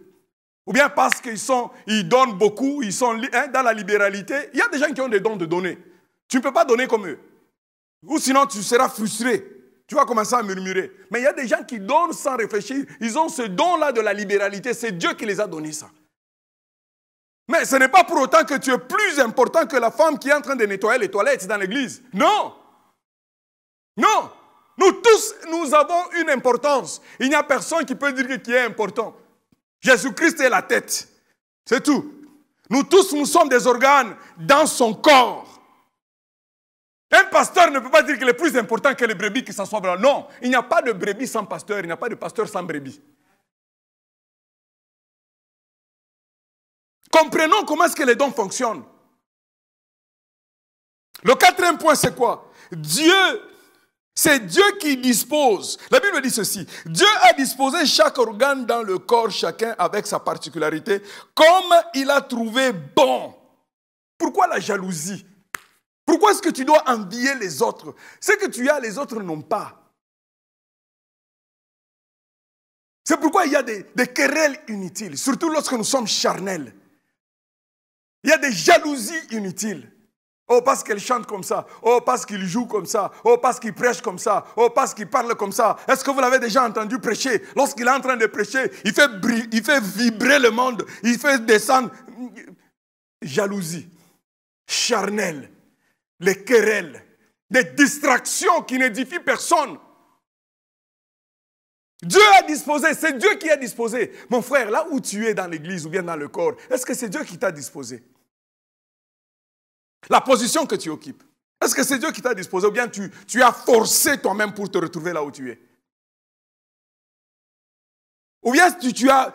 Speaker 3: Ou bien parce qu'ils donnent beaucoup, ils sont dans la libéralité. Il y a des gens qui ont des dons de donner. Tu ne peux pas donner comme eux. Ou sinon, tu seras frustré. Tu vas commencer à murmurer. Mais il y a des gens qui donnent sans réfléchir. Ils ont ce don-là de la libéralité. C'est Dieu qui les a donnés ça. Mais ce n'est pas pour autant que tu es plus important que la femme qui est en train de nettoyer les toilettes dans l'église. Non. Non. Nous tous, nous avons une importance. Il n'y a personne qui peut dire qui est important. Jésus-Christ est la tête. C'est tout. Nous tous, nous sommes des organes dans son corps. Un pasteur ne peut pas dire qu'il est plus important que les brebis qui s'assoient là. Non, il n'y a pas de brebis sans pasteur. Il n'y a pas de pasteur sans brebis. Comprenons comment est-ce que les dons fonctionnent. Le quatrième point, c'est quoi? C'est Dieu qui dispose. La Bible dit ceci. Dieu a disposé chaque organe dans le corps, chacun avec sa particularité, comme il a trouvé bon. Pourquoi la jalousie? Pourquoi est-ce que tu dois envier les autres? Ce que tu as, les autres n'ont pas. C'est pourquoi il y a des querelles inutiles, surtout lorsque nous sommes charnels. Il y a des jalousies inutiles. Oh, parce qu'elle chante comme ça. Oh, parce qu'il joue comme ça. Oh, parce qu'il prêche comme ça. Oh, parce qu'il parle comme ça. Est-ce que vous l'avez déjà entendu prêcher? Lorsqu'il est en train de prêcher, il fait vibrer le monde. Il fait descendre. Jalousie, charnel, les querelles, des distractions qui n'édifient personne. Dieu a disposé, c'est Dieu qui a disposé. Mon frère, là où tu es dans l'église ou bien dans le corps, est-ce que c'est Dieu qui t'a disposé? La position que tu occupes, est-ce que c'est Dieu qui t'a disposé ou bien tu as forcé toi-même pour te retrouver là où tu es? Ou bien tu as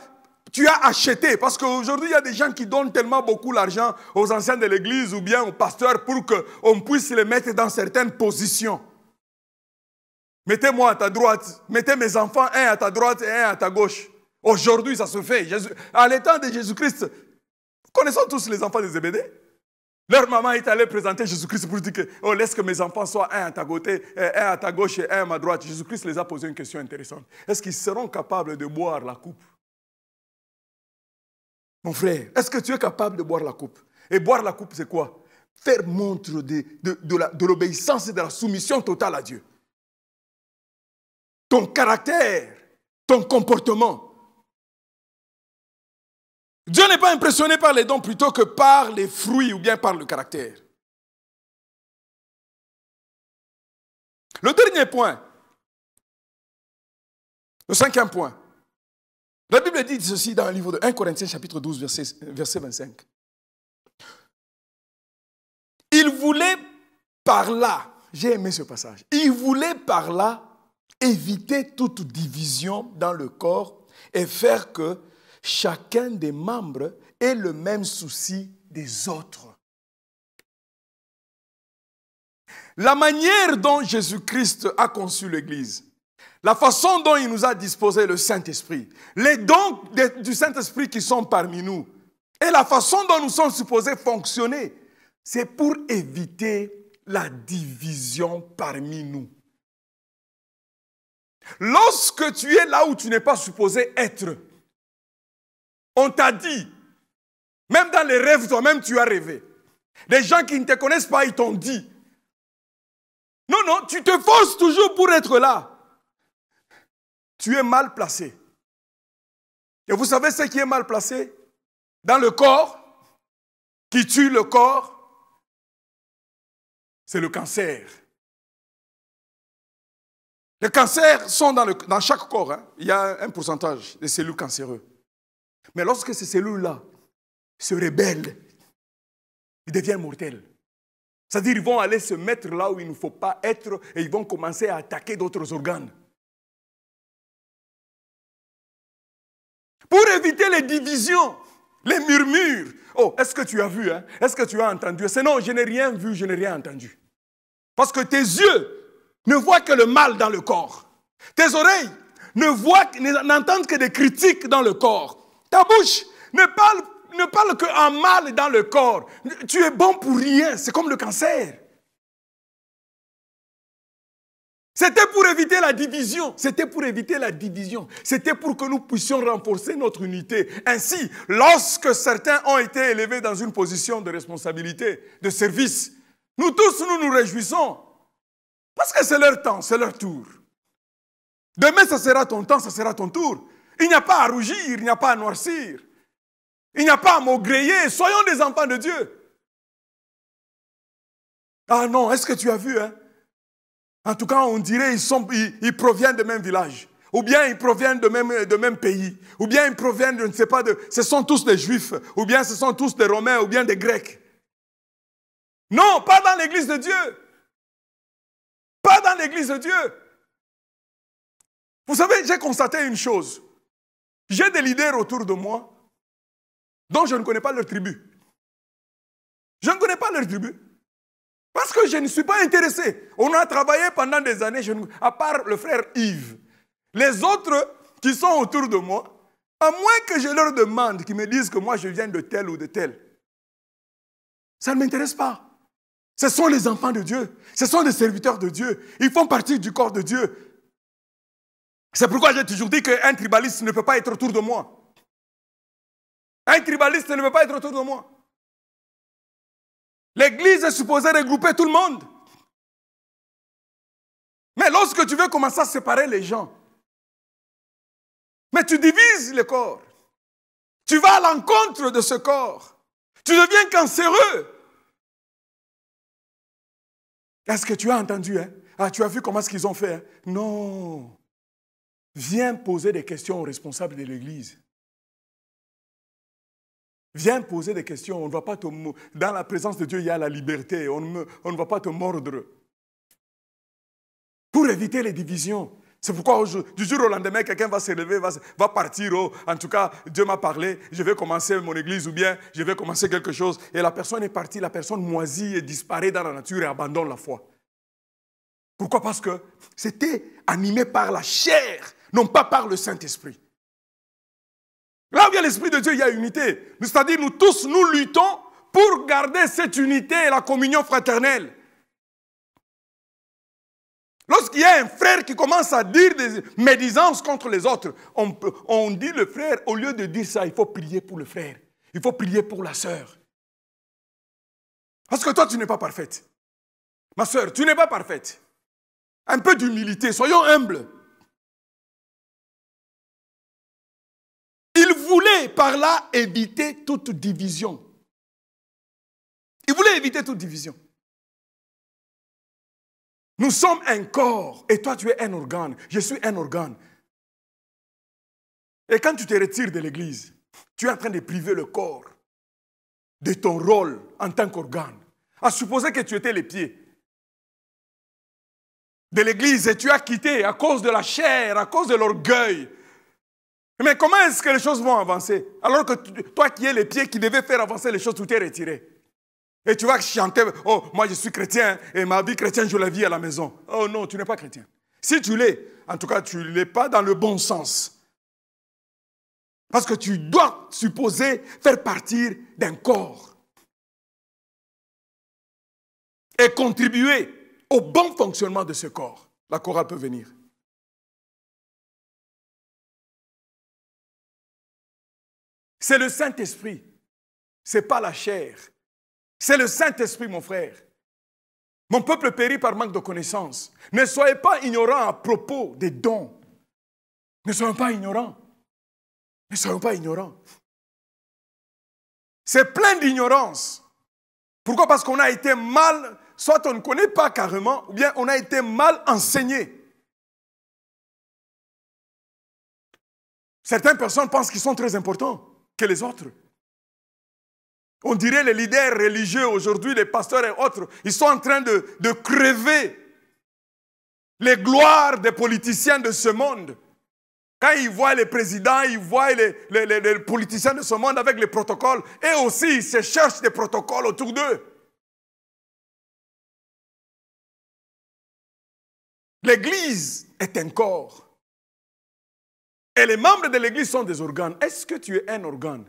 Speaker 3: acheté, parce qu'aujourd'hui il y a des gens qui donnent tellement beaucoup l'argent aux anciens de l'église ou bien aux pasteurs pour qu'on puisse les mettre dans certaines positions. Mettez-moi à ta droite, mettez mes enfants, un à ta droite et un à ta gauche. Aujourd'hui, ça se fait. À l'état de Jésus-Christ, connaissons tous les enfants de Zébédée. Leur maman est allée présenter Jésus-Christ pour dire que oh, laisse que mes enfants soient un à ta côté, un à ta gauche et un à ma droite. Jésus-Christ les a posé une question intéressante. Est-ce qu'ils seront capables de boire la coupe? Mon frère, est-ce que tu es capable de boire la coupe? Et boire la coupe, c'est quoi? Faire montre de l'obéissance et de la soumission totale à Dieu. Ton caractère, ton comportement. Dieu n'est pas impressionné par les dons plutôt que par les fruits ou bien par le caractère. Le dernier point, le 5e point. La Bible dit ceci dans le livre de 1 Corinthiens chapitre 12 verset 25. Il voulait par là, j'ai aimé ce passage, il voulait par là éviter toute division dans le corps et faire que chacun des membres ait le même souci des autres. La manière dont Jésus-Christ a conçu l'Église, la façon dont il nous a disposé le Saint-Esprit, les dons du Saint-Esprit qui sont parmi nous, et la façon dont nous sommes supposés fonctionner, c'est pour éviter la division parmi nous. Lorsque tu es là où tu n'es pas supposé être, on t'a dit, même dans les rêves, toi-même tu as rêvé. Les gens qui ne te connaissent pas, ils t'ont dit. Non, non, tu te forces toujours pour être là. Tu es mal placé. Et vous savez ce qui est mal placé? Dans le corps, qui tue le corps, c'est le cancer. Les cancers sont dans chaque corps. Hein. Il y a un pourcentage de cellules cancéreuses. Mais lorsque ces cellules-là se rebellent, ils deviennent mortels. C'est-à-dire qu'ils vont aller se mettre là où il ne faut pas être et ils vont commencer à attaquer d'autres organes. Pour éviter les divisions, les murmures. Oh, est-ce que tu as vu? Hein? Est-ce que tu as entendu? C'est non, je n'ai rien vu, je n'ai rien entendu. Parce que tes yeux ne voient que le mal dans le corps. Tes oreilles n'entendent que des critiques dans le corps. Ta bouche ne parle qu'en mal dans le corps. Tu es bon pour rien, c'est comme le cancer. C'était pour éviter la division. C'était pour éviter la division. C'était pour que nous puissions renforcer notre unité. Ainsi, lorsque certains ont été élevés dans une position de responsabilité, de service, nous tous, nous nous réjouissons. Parce que c'est leur temps, c'est leur tour. Demain, ça sera ton temps, ça sera ton tour. Il n'y a pas à rougir, il n'y a pas à noircir. Il n'y a pas à maugréer. Soyons des enfants de Dieu. Ah non, est-ce que tu as vu, hein? En tout cas, on dirait qu'ils proviennent du même village. Ou bien ils proviennent de même pays. Ou bien ils proviennent, je ne sais pas, ce sont tous des Juifs. Ou bien ce sont tous des Romains, ou bien des Grecs. Non, pas dans l'église de Dieu. Pas dans l'église de Dieu. Vous savez, j'ai constaté une chose. J'ai des leaders autour de moi dont je ne connais pas leur tribu. Je ne connais pas leur tribu. Parce que je ne suis pas intéressé. On a travaillé pendant des années, à part le frère Yves. Les autres qui sont autour de moi, à moins que je leur demande, qu'ils me disent que moi je viens de tel ou de tel, ça ne m'intéresse pas. Ce sont les enfants de Dieu. Ce sont des serviteurs de Dieu. Ils font partie du corps de Dieu. C'est pourquoi j'ai toujours dit qu'un tribaliste ne peut pas être autour de moi. Un tribaliste ne peut pas être autour de moi. L'église est supposée regrouper tout le monde. Mais lorsque tu veux commencer à séparer les gens, mais tu divises le corps. Tu vas à l'encontre de ce corps. Tu deviens cancéreux. Est-ce que tu as entendu, hein? Ah, tu as vu comment est-ce qu'ils ont fait, hein? Non. Viens poser des questions aux responsables de l'église. Viens poser des questions. On ne va pas te... Dans la présence de Dieu, il y a la liberté. On ne va pas te mordre. Pour éviter les divisions. C'est pourquoi du jour au lendemain, quelqu'un va se lever, va partir. Oh, en tout cas, Dieu m'a parlé, je vais commencer mon église ou bien je vais commencer quelque chose. Et la personne est partie, la personne moisit et disparaît dans la nature et abandonne la foi. Pourquoi? Parce que c'était animé par la chair, non pas par le Saint-Esprit. Là où il y a l'Esprit de Dieu, il y a unité. C'est-à-dire nous tous, nous luttons pour garder cette unité et la communion fraternelle. Lorsqu'il y a un frère qui commence à dire des médisances contre les autres, on dit le frère, au lieu de dire ça, il faut prier pour le frère. Il faut prier pour la sœur. Parce que toi, tu n'es pas parfaite. Ma sœur, tu n'es pas parfaite. Un peu d'humilité, soyons humbles. Il voulait par là éviter toute division. Il voulait éviter toute division. Nous sommes un corps et toi tu es un organe. Je suis un organe. Et quand tu te retires de l'église, tu es en train de priver le corps de ton rôle en tant qu'organe. À supposer que tu étais les pieds de l'église et tu as quitté à cause de la chair, à cause de l'orgueil. Mais comment est-ce que les choses vont avancer? Alors que toi qui es les pieds qui devaient faire avancer les choses, tout est retiré. Et tu vas chanter, oh, moi je suis chrétien et ma vie chrétienne, je la vis à la maison. Oh non, tu n'es pas chrétien. Si tu l'es, en tout cas, tu ne l'es pas dans le bon sens. Parce que tu dois supposer faire partir d'un corps. Et contribuer au bon fonctionnement de ce corps. La chorale peut venir. C'est le Saint-Esprit. Ce n'est pas la chair. C'est le Saint-Esprit, mon frère. Mon peuple périt par manque de connaissance. Ne soyez pas ignorants à propos des dons. Ne soyons pas ignorants. Ne soyons pas ignorants. C'est plein d'ignorance. Pourquoi? Parce qu'on a été mal, soit on ne connaît pas carrément, ou bien on a été mal enseigné. Certaines personnes pensent qu'ils sont très importants que les autres. On dirait les leaders religieux aujourd'hui, les pasteurs et autres, ils sont en train de crever les gloires des politiciens de ce monde. Quand ils voient les présidents, ils voient les politiciens de ce monde avec les protocoles, et aussi ils se cherchent des protocoles autour d'eux. L'Église est un corps. Et les membres de l'Église sont des organes. Est-ce que tu es un organe?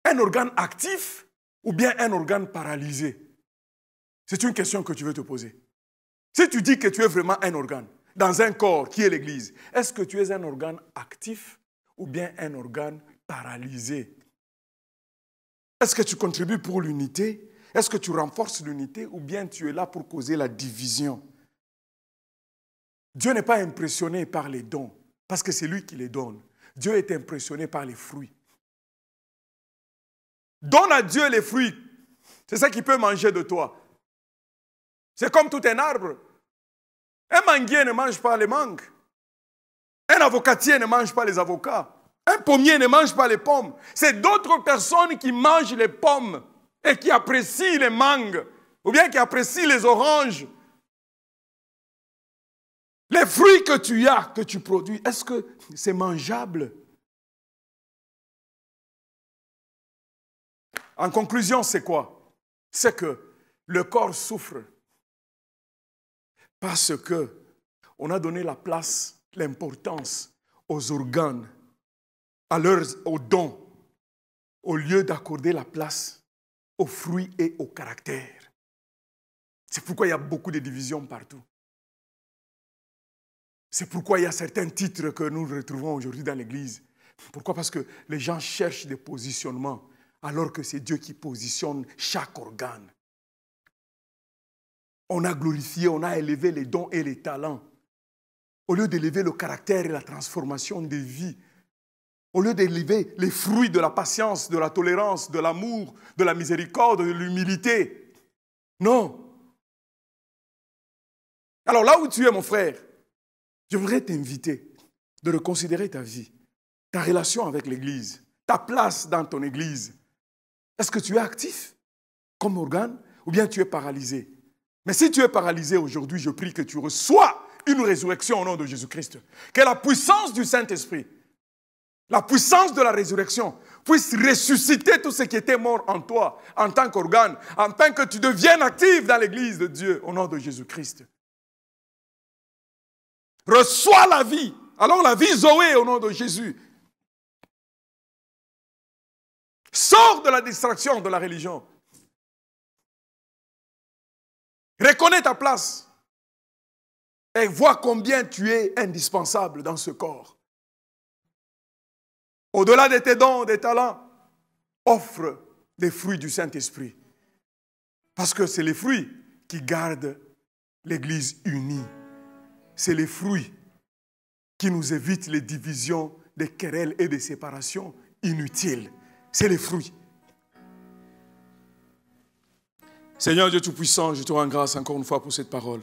Speaker 3: Un organe actif ou bien un organe paralysé? C'est une question que tu veux te poser. Si tu dis que tu es vraiment un organe dans un corps qui est l'Église, est-ce que tu es un organe actif ou bien un organe paralysé? Est-ce que tu contribues pour l'unité? Est-ce que tu renforces l'unité ou bien tu es là pour causer la division? Dieu n'est pas impressionné par les dons parce que c'est lui qui les donne. Dieu est impressionné par les fruits. Donne à Dieu les fruits. C'est ça qu'il peut manger de toi. C'est comme tout un arbre. Un manguier ne mange pas les mangues. Un avocatier ne mange pas les avocats. Un pommier ne mange pas les pommes. C'est d'autres personnes qui mangent les pommes et qui apprécient les mangues ou bien qui apprécient les oranges. Les fruits que tu as, que tu produis, est-ce que c'est mangeable? En conclusion, c'est quoi? C'est que le corps souffre parce qu'on a donné la place, l'importance aux organes, aux dons, au lieu d'accorder la place aux fruits et au caractère. C'est pourquoi il y a beaucoup de divisions partout. C'est pourquoi il y a certains titres que nous retrouvons aujourd'hui dans l'Église. Pourquoi? Parce que les gens cherchent des positionnements, alors que c'est Dieu qui positionne chaque organe. On a glorifié, on a élevé les dons et les talents. Au lieu d'élever le caractère et la transformation des vies, au lieu d'élever les fruits de la patience, de la tolérance, de l'amour, de la miséricorde, de l'humilité. Non. Alors là où tu es, mon frère, je voudrais t'inviter de reconsidérer ta vie, ta relation avec l'Église, ta place dans ton Église. Est-ce que tu es actif comme organe ou bien tu es paralysé? Mais si tu es paralysé aujourd'hui, je prie que tu reçois une résurrection au nom de Jésus-Christ. Que la puissance du Saint-Esprit, la puissance de la résurrection puisse ressusciter tout ce qui était mort en toi en tant qu'organe, afin que tu deviennes actif dans l'Église de Dieu au nom de Jésus-Christ. Reçois la vie. Alors la vie Zoé au nom de Jésus. Sors de la distraction de la religion. Reconnais ta place. Et vois combien tu es indispensable dans ce corps. Au-delà de tes dons, des talents, offre des fruits du Saint-Esprit. Parce que c'est les fruits qui gardent l'Église unie. C'est les fruits qui nous évitent les divisions, des querelles et des séparations inutiles. C'est les fruits. Seigneur Dieu Tout-Puissant, je te rends grâce encore une fois pour cette parole.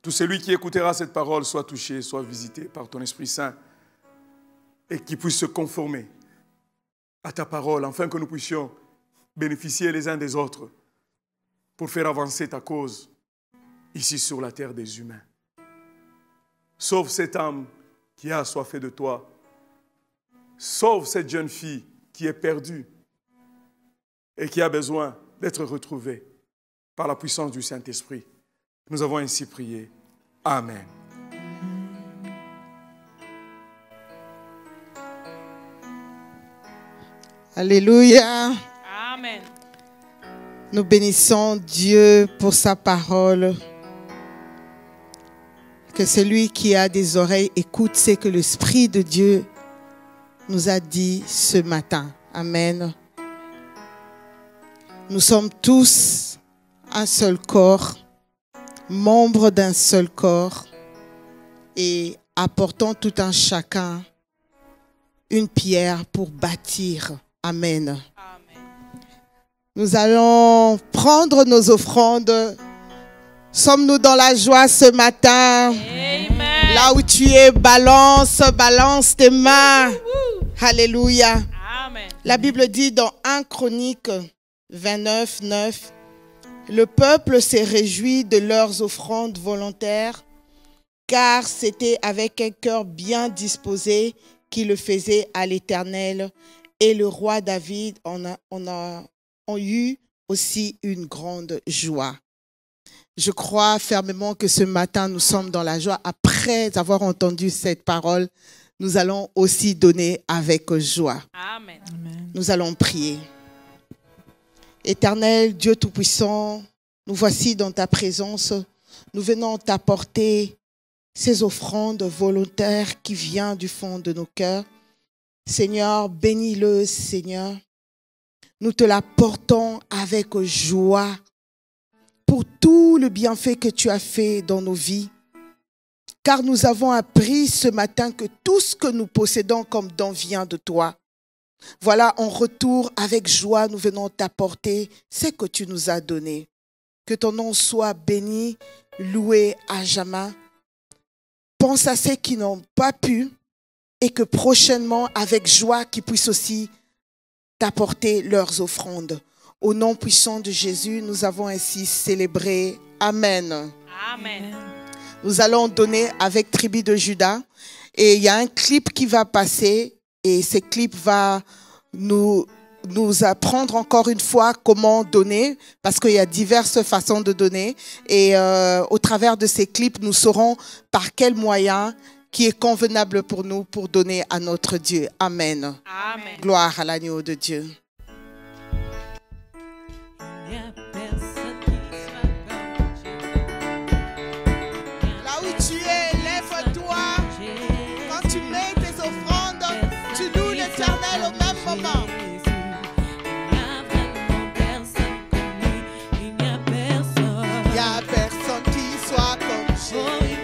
Speaker 3: Tout celui qui écoutera cette parole soit touché, soit visité par ton Esprit Saint et qui puisse se conformer à ta parole, afin que nous puissions bénéficier les uns des autres pour faire avancer ta cause ici sur la terre des humains. Sauve cette âme qui a assoiffé de toi. Sauve cette jeune fille qui est perdue et qui a besoin d'être retrouvée par la puissance du Saint-Esprit. Nous avons ainsi prié. Amen.
Speaker 4: Alléluia.
Speaker 2: Amen.
Speaker 4: Nous bénissons Dieu pour sa parole. Que celui qui a des oreilles écoute ce que l'Esprit de Dieu nous a dit ce matin. Amen. Nous sommes tous un seul corps, membres d'un seul corps, et apportons tout un chacun une pierre pour bâtir. Amen.
Speaker 2: Amen.
Speaker 4: Nous allons prendre nos offrandes. Sommes-nous dans la joie ce matin?
Speaker 2: Amen.
Speaker 4: Là où tu es, balance tes mains. Alléluia.
Speaker 2: Amen.
Speaker 4: La Bible dit dans 1 Chronique 29, 9, le peuple s'est réjoui de leurs offrandes volontaires, car c'était avec un cœur bien disposé qu'ils le faisaient à l'Éternel. Et le roi David ont eu aussi une grande joie. Je crois fermement que ce matin, nous sommes dans la joie. Après avoir entendu cette parole, nous allons aussi donner avec joie.
Speaker 2: Amen.
Speaker 4: Nous allons prier. Éternel, Dieu Tout-Puissant, nous voici dans ta présence. Nous venons t'apporter ces offrandes volontaires qui viennent du fond de nos cœurs. Seigneur, bénis-le, Seigneur. Nous te la portons avec joie pour tout le bienfait que tu as fait dans nos vies. Car nous avons appris ce matin que tout ce que nous possédons comme don vient de toi. Voilà, en retour, avec joie, nous venons t'apporter ce que tu nous as donné. Que ton nom soit béni, loué à jamais. Pense à ceux qui n'ont pas pu et que prochainement, avec joie, qu'ils puissent aussi t'apporter leurs offrandes. Au nom puissant de Jésus, nous avons ainsi célébré. Amen.
Speaker 2: Amen.
Speaker 4: Nous allons donner avec Tribu de Juda. Et il y a un clip qui va passer. Et ce clip va nous apprendre encore une fois comment donner. Parce qu'il y a diverses façons de donner. Et au travers de ces clips, nous saurons par quel moyen qui est convenable pour nous pour donner à notre Dieu. Amen.
Speaker 2: Amen.
Speaker 4: Gloire à l'agneau de Dieu. Là où tu es, lève-toi. Quand tu mets tes offrandes, tu loues l'Éternel au même moment. Il n'y a personne qui soit comme Jésus.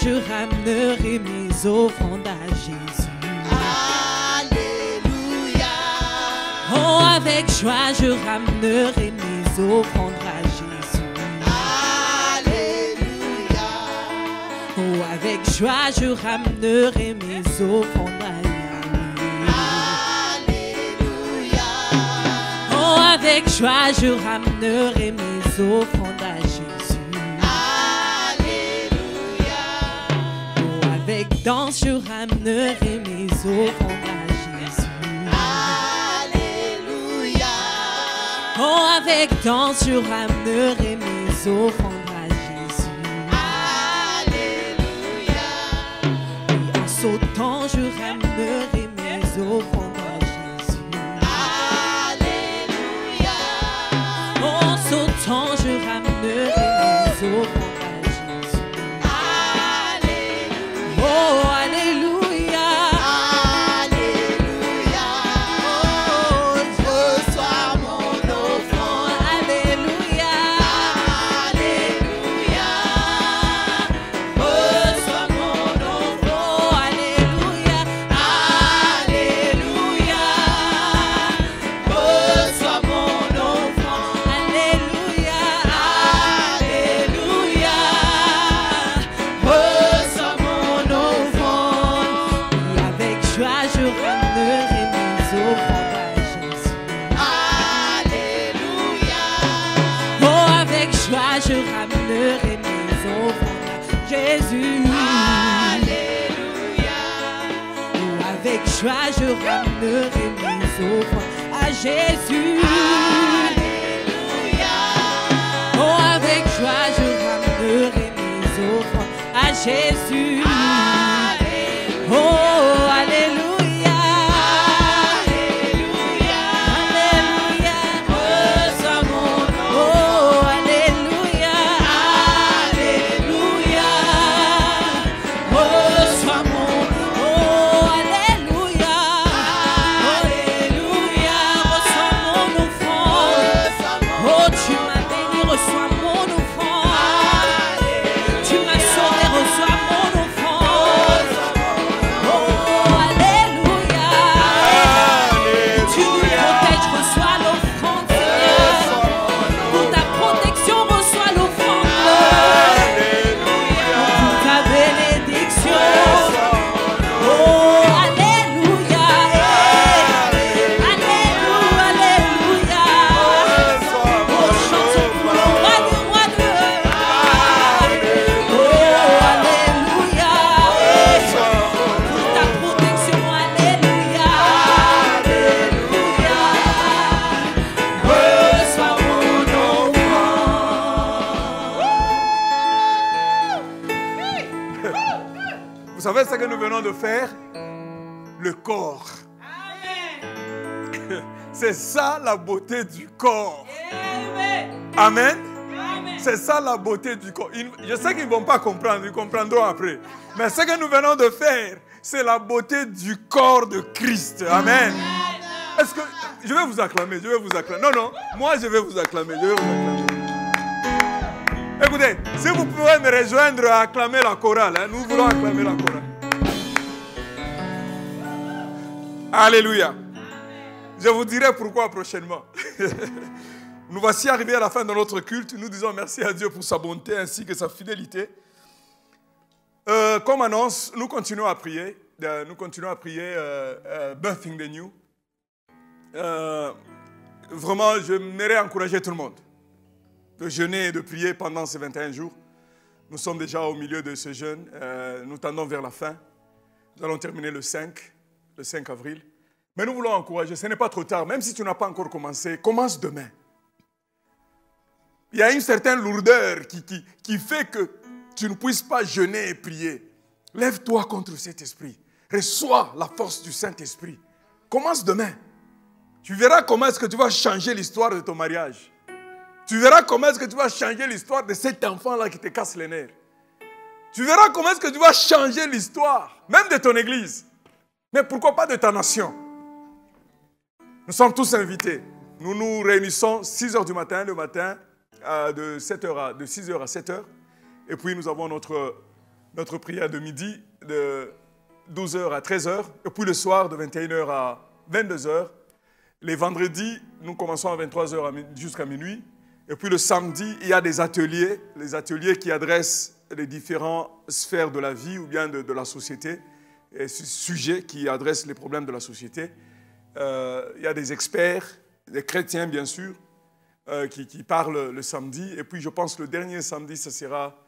Speaker 1: je ramènerai mes offrandes à Jésus.
Speaker 4: Alléluia.
Speaker 1: Oh, avec joie, je ramènerai mes offrandes à Jésus.
Speaker 4: Alléluia.
Speaker 1: Oh, avec joie, je ramènerai mes offrandes à Yahweh.
Speaker 4: Alléluia.
Speaker 1: Oh, avec joie, je ramènerai mes offrandes à Jésus. Avec danse, je ramènerai mes offrandes à Jésus.
Speaker 4: Alléluia.
Speaker 1: Oh, avec danse, je ramènerai mes offrandes à Jésus.
Speaker 4: Alléluia.
Speaker 1: Et en sautant, je ramènerai mes offrandes à Jésus.
Speaker 4: Alléluia.
Speaker 1: Oh, en sautant, je ramènerai mes offrandes. Oh, alléluia.
Speaker 4: Alléluia. Oh, reçois mon offrande.
Speaker 1: Alléluia.
Speaker 4: Alléluia. Reçois mon offrande.
Speaker 1: Oh, alléluia.
Speaker 4: Alléluia. Reçois mon offrande.
Speaker 1: Alléluia.
Speaker 4: Alléluia. Reçois mon
Speaker 1: Et avec joie, je ramènerai mes offrandes à Jésus.
Speaker 4: Alléluia.
Speaker 1: Oh, avec joie, je ramènerai mes offrandes à Jésus.
Speaker 4: Alléluia.
Speaker 1: Oh, avec joie, je ramènerai mes offrandes à Jésus.
Speaker 4: Alléluia.
Speaker 1: Oh, avec joie, je ramènerai mes offrandes à Jésus. Oh, alléluia.
Speaker 4: Alléluia.
Speaker 1: Alléluia.
Speaker 4: Reçois mon
Speaker 1: Oh, alléluia.
Speaker 4: Alléluia. Reçois mon
Speaker 1: Oh, alléluia. Alléluia. Reçois mon offrande. Oh, tu m'as béni, reçois mon offrande. Tu m'as sauvé, reçois mon offrande. Oh, alléluia. Tu nous protèges, reçois l'offrande, Seigneur. Pour ta protection, reçois l'offrande. Pour ta bénédiction. Oh, alléluia. Alléluia, alléluia. Oh, chantons pour le roi des rois de Oh, alléluia. Pour ta protection, alléluia. Alléluia. Reçois mon
Speaker 3: Vous savez ce que nous venons de faire? Le corps. C'est ça la beauté du corps. Amen. C'est ça la beauté du corps. Je sais qu'ils ne vont pas comprendre, ils comprendront après. Mais ce que nous venons de faire, c'est la beauté du corps de Christ. Amen. Est-ce que je vais vous acclamer, je vais vous acclamer. Non, non, moi je vais vous acclamer, je vais vous acclamer. Écoutez, si vous pouvez me rejoindre à acclamer la chorale, hein, nous voulons acclamer la chorale. Alléluia. Je vous dirai pourquoi prochainement. Nous voici arrivés à la fin de notre culte. Nous disons merci à Dieu pour sa bonté ainsi que sa fidélité. Comme annonce, nous continuons à prier. Birthing the New. Vraiment, j'aimerais encourager tout le monde de jeûner et de prier pendant ces 21 jours. Nous sommes déjà au milieu de ce jeûne. Nous tendons vers la fin. Nous allons terminer le 5 avril. Mais nous voulons encourager. Ce n'est pas trop tard. Même si tu n'as pas encore commencé, commence demain. Il y a une certaine lourdeur qui fait que tu ne puisses pas jeûner et prier. Lève-toi contre cet esprit. Reçois la force du Saint-Esprit. Commence demain. Tu verras comment est-ce que tu vas changer l'histoire de ton mariage. Tu verras comment est-ce que tu vas changer l'histoire de cet enfant-là qui te casse les nerfs. Tu verras comment est-ce que tu vas changer l'histoire, même de ton église. Mais pourquoi pas de ta nation? Nous sommes tous invités. Nous nous réunissons 6h du matin, le matin, de 6h à 7h. Et puis nous avons notre notre prière de midi de 12h à 13h, et puis le soir de 21h à 22h. Les vendredis, nous commençons à 23h jusqu'à minuit. Et puis le samedi, il y a des ateliers, les ateliers qui adressent les différentes sphères de la vie ou bien de la société, et sujets qui adressent les problèmes de la société. Il y a des experts, des chrétiens bien sûr, qui parlent le samedi. Et puis je pense que le dernier samedi, ça sera,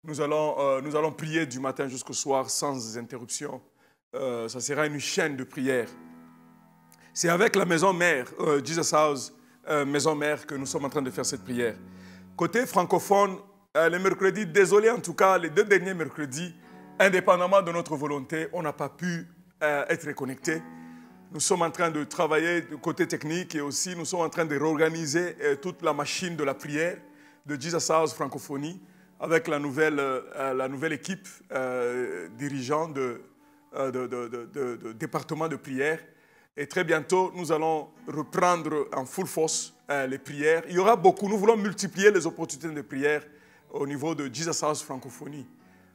Speaker 3: nous allons prier du matin jusqu'au soir sans interruption. Ça sera une chaîne de prière. C'est avec la maison mère, Jesus House, maison mère, que nous sommes en train de faire cette prière. Côté francophone, les mercredis, désolé en tout cas, les 2 derniers mercredis, indépendamment de notre volonté, on n'a pas pu être connectés. Nous sommes en train de travailler du côté technique et aussi nous sommes en train de réorganiser toute la machine de la prière de Jesus House Francophonie avec la nouvelle équipe dirigeant de département de prière. Et très bientôt, nous allons reprendre en full force les prières. Il y aura beaucoup, nous voulons multiplier les opportunités de prière au niveau de Jesus House Francophonie.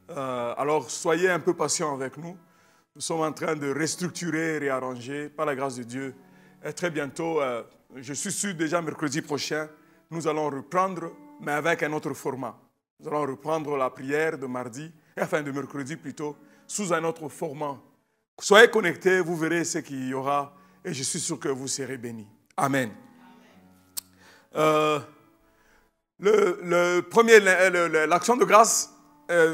Speaker 3: Alors, soyez un peu patients avec nous. Nous sommes en train de restructurer et réarranger, par la grâce de Dieu. Et très bientôt, je suis sûr déjà mercredi prochain, nous allons reprendre, mais avec un autre format. Nous allons reprendre la prière de mardi, enfin de mercredi plutôt, sous un autre format. Soyez connectés, vous verrez ce qu'il y aura et je suis sûr que vous serez bénis. Amen. L'action de grâce,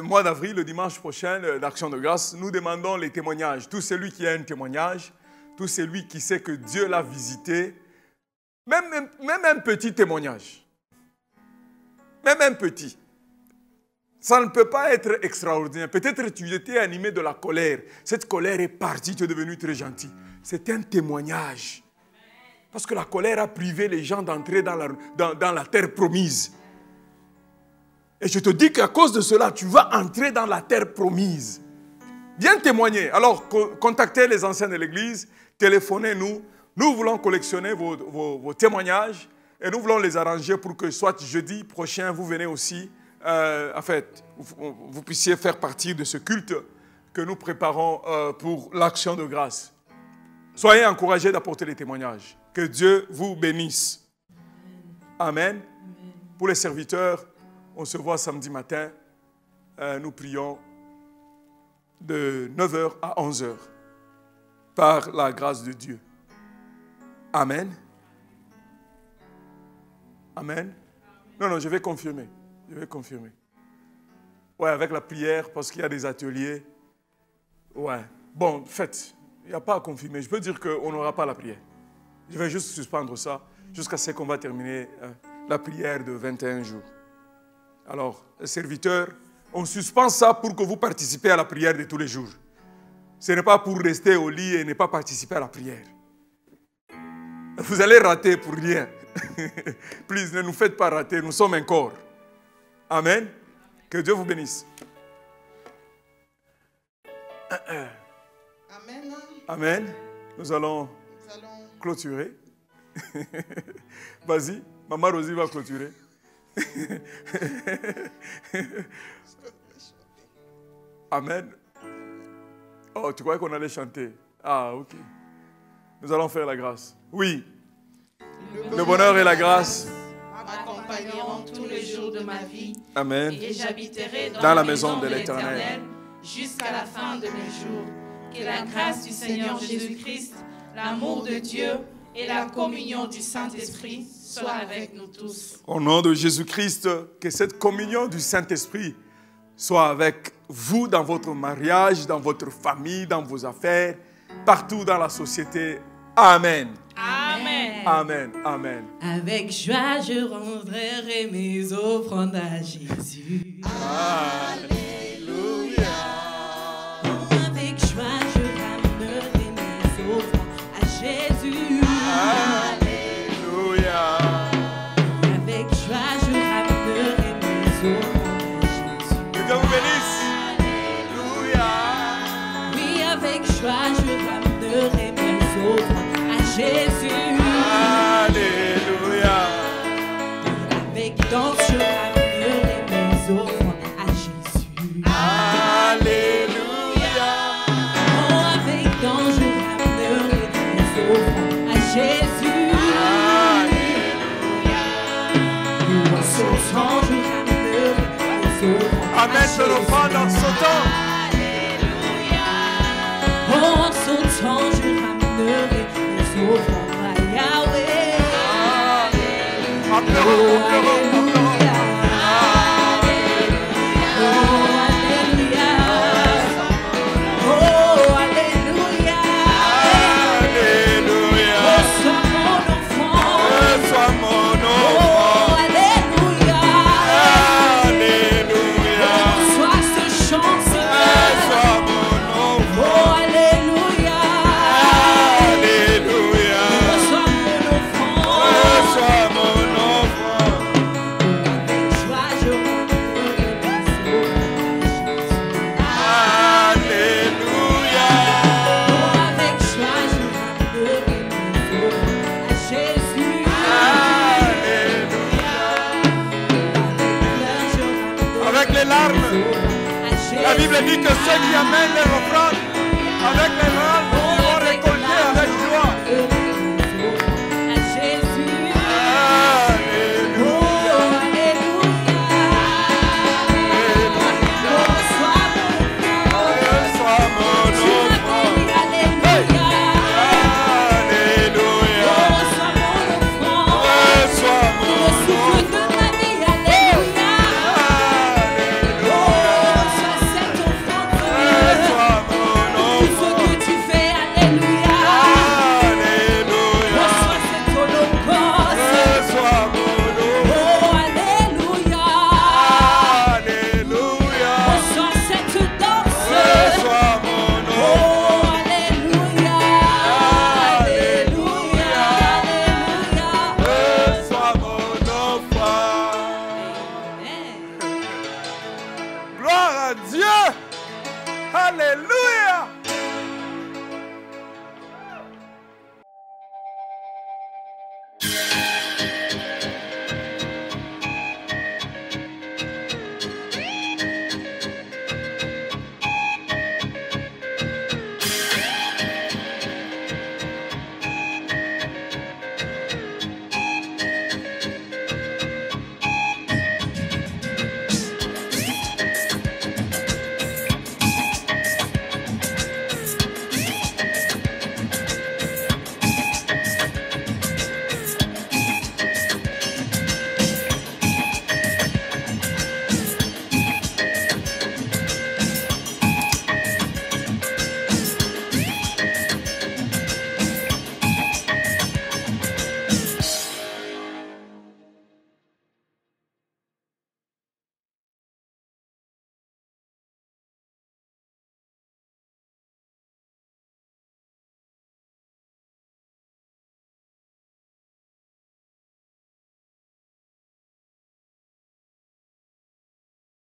Speaker 3: mois d'avril, le dimanche prochain, l'action de grâce, nous demandons les témoignages. Tout celui qui a un témoignage, tout celui qui sait que Dieu l'a visité, même un petit témoignage, même un petit. Ça ne peut pas être extraordinaire. Peut-être tu étais animé de la colère. Cette colère est partie, tu es devenu très gentil. C'est un témoignage. Parce que la colère a privé les gens d'entrer dans la terre promise. Et je te dis qu'à cause de cela, tu vas entrer dans la terre promise. Viens témoigner. Alors, contactez les anciens de l'église, téléphonez-nous. Nous voulons collectionner vos témoignages et nous voulons les arranger pour que soit jeudi prochain, vous venez aussi. En fait, vous puissiez faire partie de ce culte que nous préparons pour l'action de grâce. Soyez encouragés d'apporter les témoignages. Que Dieu vous bénisse. Amen. Pour les serviteurs, on se voit samedi matin. Nous prions de 9h à 11h par la grâce de Dieu. Amen. Amen. Non, je vais confirmer. Je vais confirmer. Ouais, avec la prière, parce qu'il y a des ateliers. Ouais. Bon, faites. Il n'y a pas à confirmer. Je peux dire qu'on n'aura pas la prière. Je vais juste suspendre ça jusqu'à ce qu'on va terminer la prière de 21 jours. Alors, les serviteurs, on suspend ça pour que vous participez à la prière de tous les jours. Ce n'est pas pour rester au lit et ne pas participer à la prière. Vous allez rater pour rien. Please, ne nous faites pas rater. Nous sommes un corps. Amen. Que Dieu vous bénisse.
Speaker 4: Amen.
Speaker 3: Amen. Nous allons clôturer. Vas-y, Maman Rosie va clôturer. Amen. Oh, tu croyais qu'on allait chanter? Ah, ok. Nous allons faire la grâce. Oui. Le bonheur et la grâce
Speaker 1: m'accompagneront tous les jours de ma vie.
Speaker 3: Amen.
Speaker 1: Et j'habiterai
Speaker 3: dans la maison de l'Éternel
Speaker 1: jusqu'à la fin de mes jours. Que la grâce du Seigneur Jésus-Christ, l'amour de Dieu et la communion du Saint-Esprit soient avec nous tous.
Speaker 3: Au nom de Jésus-Christ, que cette communion du Saint-Esprit soit avec vous dans votre mariage, dans votre famille, dans vos affaires, partout dans la société. Amen.
Speaker 1: Amen.
Speaker 3: Amen. Amen.
Speaker 1: Avec joie, je rendrai mes offrandes à Jésus.
Speaker 3: Alléluia.
Speaker 1: Avec joie, je ramènerai mes offrandes à Jésus.
Speaker 3: Alléluia.
Speaker 1: Avec joie, je ramènerai mes offrandes à Jésus.
Speaker 3: Que Dieu vous bénisse. Alléluia.
Speaker 1: Oui, avec joie, je ramènerai mes offrandes à Jésus.
Speaker 3: Alléluia.
Speaker 1: Avec danse, je ramènerai mes offrandes à Jésus.
Speaker 3: Alléluia. mettre l'offrande en sautant.
Speaker 1: En sautant, je ramènerai les offrandes à Yahweh.
Speaker 3: En pleurant, en pleurant, en pleurant. La Bible dit que ceux qui amènent leur offrande avec les larmes